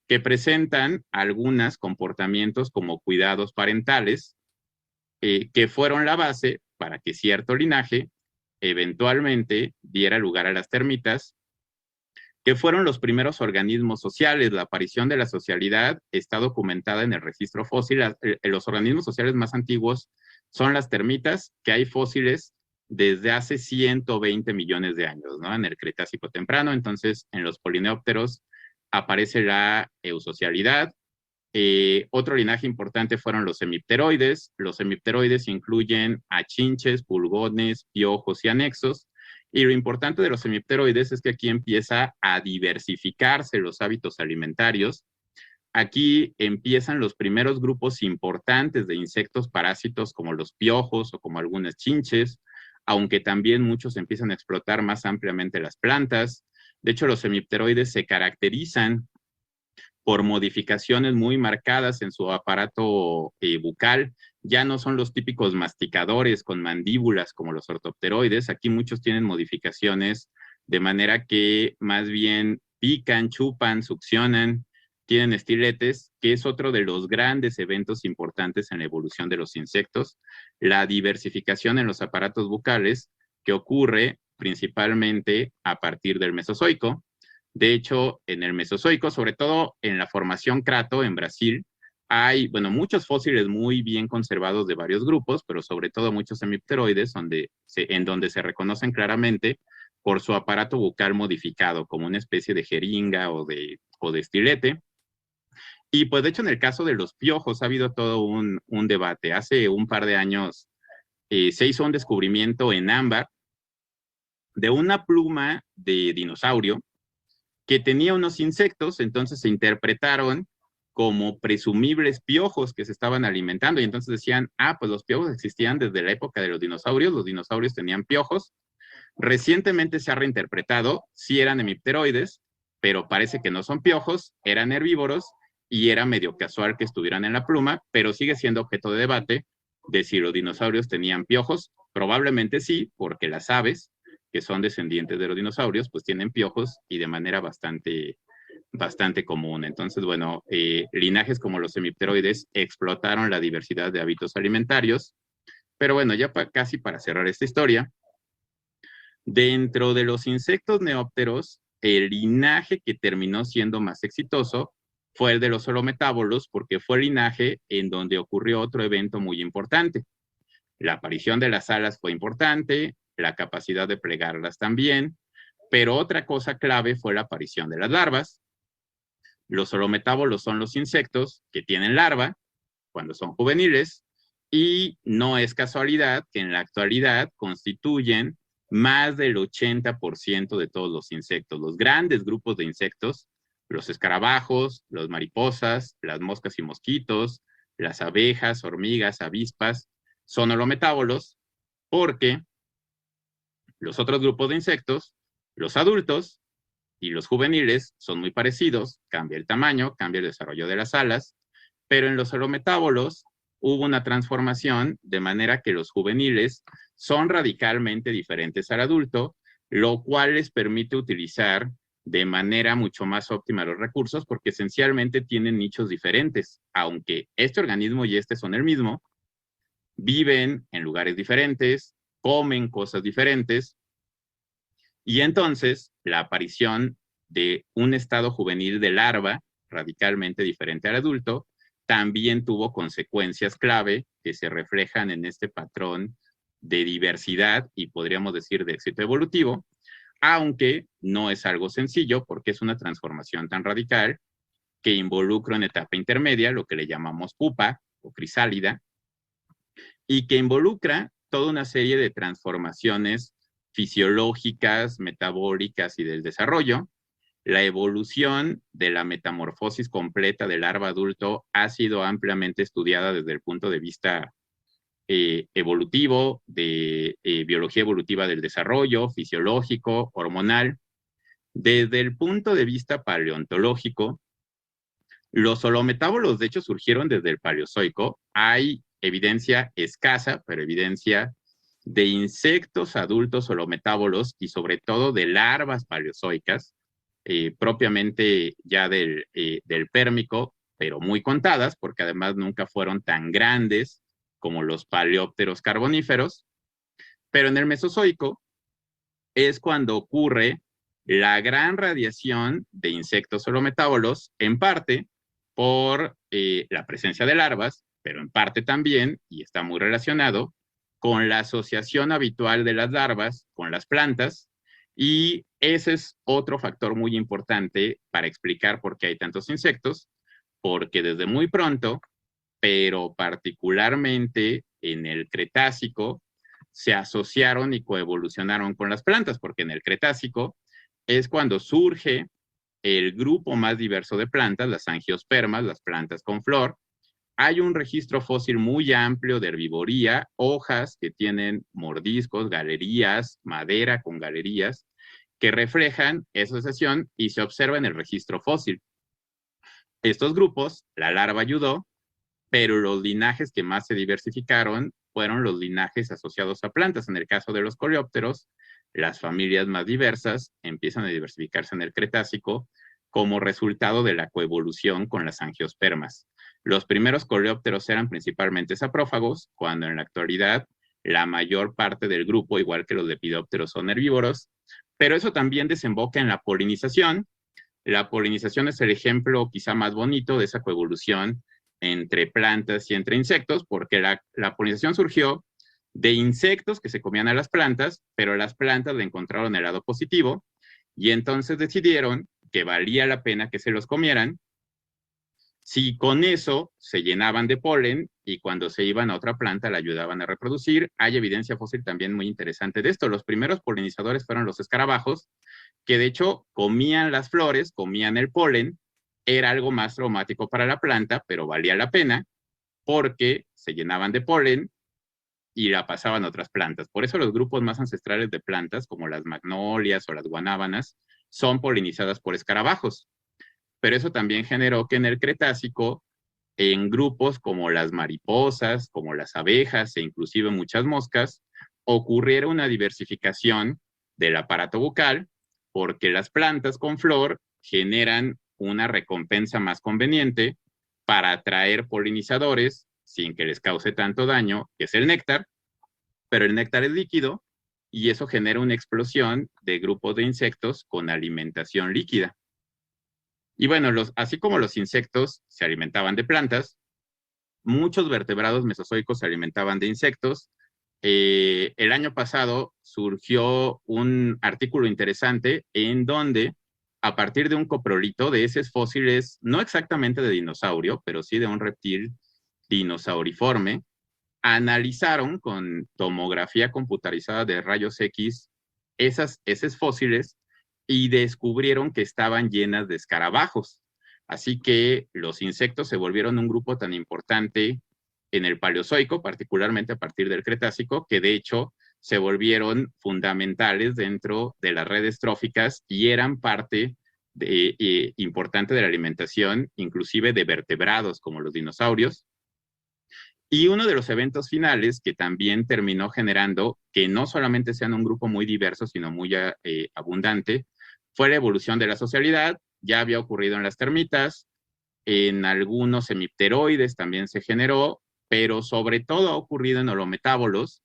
[SPEAKER 1] que presentan algunos comportamientos como cuidados parentales, que fueron la base para que cierto linaje eventualmente diera lugar a las termitas, que fueron los primeros organismos sociales. La aparición de la socialidad está documentada en el registro fósil. Los organismos sociales más antiguos son las termitas, que hay fósiles desde hace 120 millones de años, ¿no? En el Cretácico temprano. Entonces, en los polineópteros aparece la eusocialidad. Otro linaje importante fueron los hemipteroides. Los hemipteroides incluyen a chinches, pulgones, piojos y anexos. Y lo importante de los hemipteroides es que aquí empieza a diversificarse los hábitos alimentarios. Aquí empiezan los primeros grupos importantes de insectos parásitos como los piojos o como algunas chinches, aunque también muchos empiezan a explotar más ampliamente las plantas. De hecho, los hemipteroides se caracterizan por modificaciones muy marcadas en su aparato bucal. Ya no son los típicos masticadores con mandíbulas como los ortopteroides. Aquí muchos tienen modificaciones de manera que más bien pican, chupan, succionan, tienen estiletes, que es otro de los grandes eventos importantes en la evolución de los insectos, la diversificación en los aparatos bucales que ocurre principalmente a partir del Mesozoico. De hecho, en el Mesozoico, sobre todo en la formación Crato en Brasil, hay, bueno, muchos fósiles muy bien conservados de varios grupos, pero sobre todo muchos hemipteroides en donde se reconocen claramente por su aparato bucal modificado, como una especie de jeringa o de estilete. Y pues de hecho en el caso de los piojos ha habido todo un debate. Hace un par de años se hizo un descubrimiento en ámbar de una pluma de dinosaurio que tenía unos insectos, entonces se interpretaron como presumibles piojos que se estaban alimentando y entonces decían, pues los piojos existían desde la época de los dinosaurios tenían piojos. Recientemente se ha reinterpretado, sí eran hemipteroides, pero parece que no son piojos, eran herbívoros y era medio casual que estuvieran en la pluma, pero sigue siendo objeto de debate de si los dinosaurios tenían piojos. Probablemente sí, porque las aves, que son descendientes de los dinosaurios, pues tienen piojos y de manera bastante común. Entonces, bueno, linajes como los hemipteroides explotaron la diversidad de hábitos alimentarios, pero bueno, ya casi para cerrar esta historia, dentro de los insectos neópteros, el linaje que terminó siendo más exitoso fue el de los holometábolos, porque fue el linaje en donde ocurrió otro evento muy importante. La aparición de las alas fue importante, la capacidad de plegarlas también, pero otra cosa clave fue la aparición de las larvas. Los holometábolos son los insectos que tienen larva cuando son juveniles y no es casualidad que en la actualidad constituyen más del 80% de todos los insectos. Los grandes grupos de insectos, los escarabajos, las mariposas, las moscas y mosquitos, las abejas, hormigas, avispas, son holometábolos porque los otros grupos de insectos, los adultos y los juveniles, son muy parecidos, cambia el tamaño, cambia el desarrollo de las alas, pero en los holometábolos hubo una transformación de manera que los juveniles son radicalmente diferentes al adulto, lo cual les permite utilizar de manera mucho más óptima los recursos porque esencialmente tienen nichos diferentes, aunque este organismo y este son el mismo, viven en lugares diferentes, comen cosas diferentes, y entonces la aparición de un estado juvenil de larva radicalmente diferente al adulto, también tuvo consecuencias clave que se reflejan en este patrón de diversidad y podríamos decir de éxito evolutivo, aunque no es algo sencillo porque es una transformación tan radical que involucra una etapa intermedia, lo que le llamamos pupa o crisálida, y que involucra toda una serie de transformaciones fisiológicas, metabólicas y del desarrollo. La evolución de la metamorfosis completa del larva adulto ha sido ampliamente estudiada desde el punto de vista evolutivo, de biología evolutiva del desarrollo, fisiológico, hormonal. Desde el punto de vista paleontológico, los holometábolos de hecho surgieron desde el Paleozoico. Hay evidencia escasa, pero evidencia de insectos adultos holometábolos y sobre todo de larvas paleozoicas, propiamente ya del Pérmico, pero muy contadas, porque además nunca fueron tan grandes como los paleópteros carboníferos. Pero en el Mesozoico es cuando ocurre la gran radiación de insectos holometábolos, en parte por la presencia de larvas, pero en parte también, y está muy relacionado, con la asociación habitual de las larvas con las plantas, y ese es otro factor muy importante para explicar por qué hay tantos insectos, porque desde muy pronto, pero particularmente en el Cretácico, se asociaron y coevolucionaron con las plantas, porque en el Cretácico es cuando surge el grupo más diverso de plantas, las angiospermas, las plantas con flor. Hay un registro fósil muy amplio de herbivoría, hojas que tienen mordiscos, galerías, madera con galerías, que reflejan esa asociación y se observa en el registro fósil. Estos grupos, la larva ayudó, pero los linajes que más se diversificaron fueron los linajes asociados a plantas. En el caso de los coleópteros, las familias más diversas empiezan a diversificarse en el Cretácico como resultado de la coevolución con las angiospermas. Los primeros coleópteros eran principalmente saprófagos, cuando en la actualidad la mayor parte del grupo, igual que los lepidópteros, son herbívoros, pero eso también desemboca en la polinización. La polinización es el ejemplo quizá más bonito de esa coevolución entre plantas y entre insectos, porque la polinización surgió de insectos que se comían a las plantas, pero las plantas le encontraron el lado positivo y entonces decidieron que valía la pena que se los comieran si con eso se llenaban de polen y cuando se iban a otra planta la ayudaban a reproducir. Hay evidencia fósil también muy interesante de esto. Los primeros polinizadores fueron los escarabajos, que de hecho comían las flores, comían el polen. Era algo más traumático para la planta, pero valía la pena porque se llenaban de polen y la pasaban a otras plantas. Por eso los grupos más ancestrales de plantas, como las magnolias o las guanábanas, son polinizadas por escarabajos. Pero eso también generó que en el Cretácico, en grupos como las mariposas, como las abejas e inclusive muchas moscas, ocurriera una diversificación del aparato bucal, porque las plantas con flor generan una recompensa más conveniente para atraer polinizadores sin que les cause tanto daño, que es el néctar, pero el néctar es líquido y eso genera una explosión de grupos de insectos con alimentación líquida. Y bueno, así como los insectos se alimentaban de plantas, muchos vertebrados mesozoicos se alimentaban de insectos. El año pasado surgió un artículo interesante en donde, a partir de un coprolito de heces fósiles, no exactamente de dinosaurio, pero sí de un reptil dinosauriforme, analizaron con tomografía computarizada de rayos X esas heces fósiles y descubrieron que estaban llenas de escarabajos. Así que los insectos se volvieron un grupo tan importante en el Paleozoico, particularmente a partir del Cretácico, que de hecho se volvieron fundamentales dentro de las redes tróficas y eran parte importante de la alimentación, inclusive de vertebrados como los dinosaurios. Y uno de los eventos finales que también terminó generando que no solamente sean un grupo muy diverso, sino muy abundante, fue la evolución de la socialidad. Ya había ocurrido en las termitas, en algunos hemipteroides también se generó, pero sobre todo ha ocurrido en holometábolos.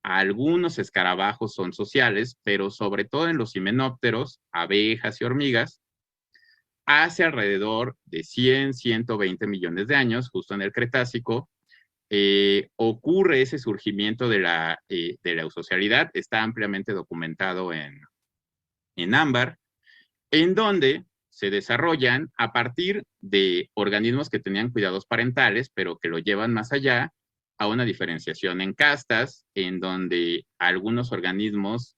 [SPEAKER 1] Algunos escarabajos son sociales, pero sobre todo en los himenópteros, abejas y hormigas, hace alrededor de 100, 120 millones de años, justo en el Cretácico, ocurre ese surgimiento de la eusocialidad. Está ampliamente documentado en ámbar, en donde se desarrollan a partir de organismos que tenían cuidados parentales, pero que lo llevan más allá a una diferenciación en castas, en donde algunos organismos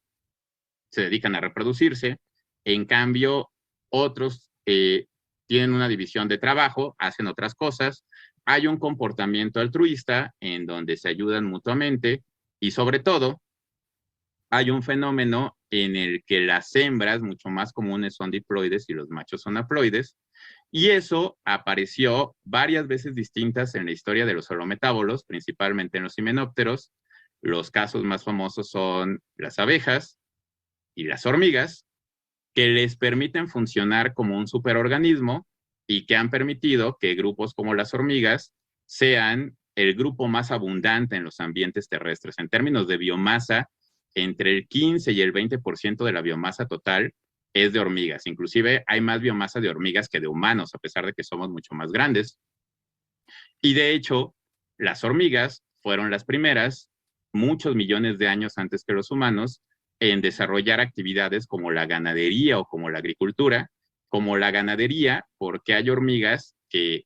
[SPEAKER 1] se dedican a reproducirse, en cambio otros tienen una división de trabajo, hacen otras cosas, hay un comportamiento altruista en donde se ayudan mutuamente y sobre todo hay un fenómeno en el que las hembras mucho más comunes son diploides y los machos son haploides, y eso apareció varias veces distintas en la historia de los holometábolos, principalmente en los himenópteros. Los casos más famosos son las abejas y las hormigas, que les permiten funcionar como un superorganismo y que han permitido que grupos como las hormigas sean el grupo más abundante en los ambientes terrestres. En términos de biomasa, entre el 15 y el 20% de la biomasa total es de hormigas. Inclusive hay más biomasa de hormigas que de humanos, a pesar de que somos mucho más grandes. Y de hecho, las hormigas fueron las primeras, muchos millones de años antes que los humanos, en desarrollar actividades como la ganadería o como la agricultura. Como la ganadería, porque hay hormigas que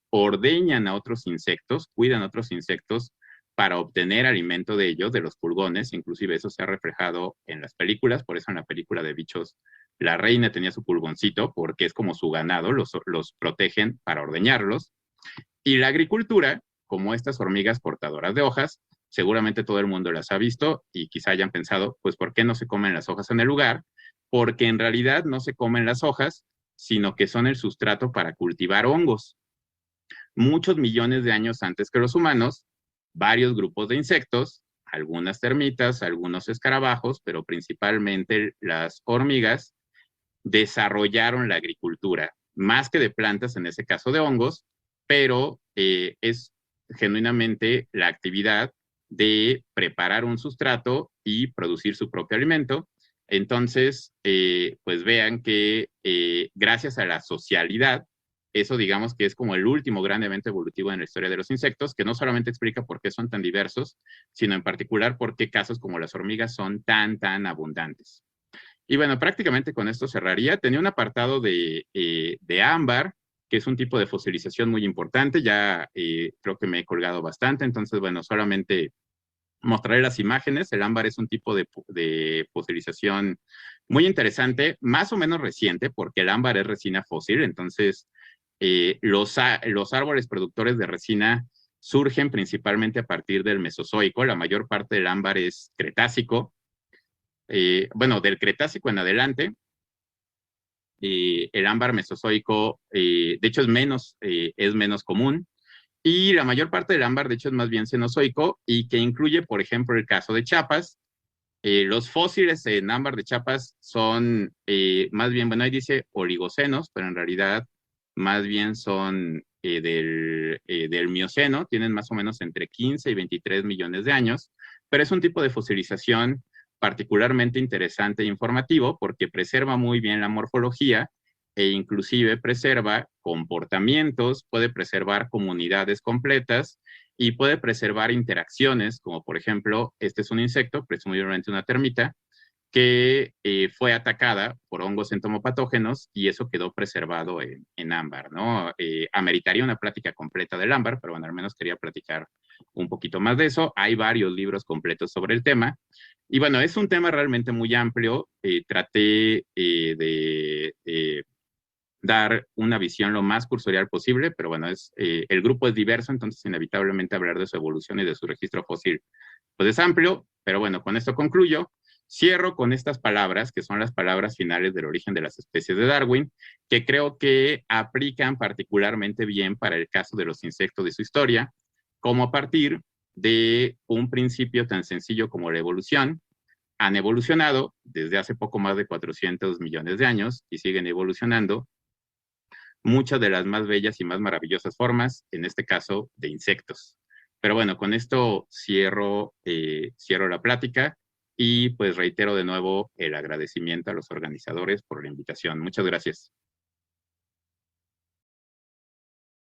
[SPEAKER 1] ordeñan a otros insectos, cuidan a otros insectos para obtener alimento de ellos, de los pulgones. Inclusive eso se ha reflejado en las películas, por eso en la película de Bichos la reina tenía su pulgoncito, porque es como su ganado, los protegen para ordeñarlos. Y la agricultura, como estas hormigas portadoras de hojas, seguramente todo el mundo las ha visto y quizá hayan pensado, pues, ¿por qué no se comen las hojas en el lugar? Porque en realidad no se comen las hojas, sino que son el sustrato para cultivar hongos. Muchos millones de años antes que los humanos, varios grupos de insectos, algunas termitas, algunos escarabajos, pero principalmente las hormigas, desarrollaron la agricultura, más que de plantas, en ese caso de hongos, pero es genuinamente la actividad de preparar un sustrato y producir su propio alimento. Entonces, pues vean que gracias a la socialidad, eso digamos que es como el último gran evento evolutivo en la historia de los insectos, que no solamente explica por qué son tan diversos, sino en particular por qué casos como las hormigas son tan abundantes. Y bueno, prácticamente con esto cerraría. Tenía un apartado de ámbar, que es un tipo de fosilización muy importante. Ya creo que me he colgado bastante, entonces, bueno, solamente mostraré las imágenes. El ámbar es un tipo de fosilización muy interesante, más o menos reciente, porque el ámbar es resina fósil. Entonces, los árboles productores de resina surgen principalmente a partir del Mesozoico. La mayor parte del ámbar es cretácico. Bueno, del Cretácico en adelante, el ámbar mesozoico, de hecho, es menos común. Y la mayor parte del ámbar, de hecho, es más bien cenozoico y que incluye, por ejemplo, el caso de Chiapas. Los fósiles en ámbar de Chiapas son más bien, bueno, ahí dice oligocenos, pero en realidad más bien son del Mioceno, tienen más o menos entre 15 y 23 millones de años, pero es un tipo de fosilización particularmente interesante e informativo porque preserva muy bien la morfología e inclusive preserva comportamientos, puede preservar comunidades completas y puede preservar interacciones, como por ejemplo, este es un insecto, presumiblemente una termita, que fue atacada por hongos entomopatógenos y eso quedó preservado en ámbar, ¿no? Ameritaría una plática completa del ámbar, pero bueno, al menos quería platicar un poquito más de eso. Hay varios libros completos sobre el tema. Y bueno, es un tema realmente muy amplio. Traté de dar una visión lo más cursorial posible, pero bueno, el grupo es diverso, entonces inevitablemente hablar de su evolución y de su registro fósil pues es amplio, pero bueno, con esto concluyo. Cierro con estas palabras, que son las palabras finales del origen de las especies de Darwin, que creo que aplican particularmente bien para el caso de los insectos de su historia, como a partir de un principio tan sencillo como la evolución, han evolucionado desde hace poco más de 400 millones de años y siguen evolucionando muchas de las más bellas y más maravillosas formas, en este caso de insectos. Pero bueno, con esto cierro la plática y pues reitero de nuevo el agradecimiento a los organizadores por la invitación. Muchas gracias.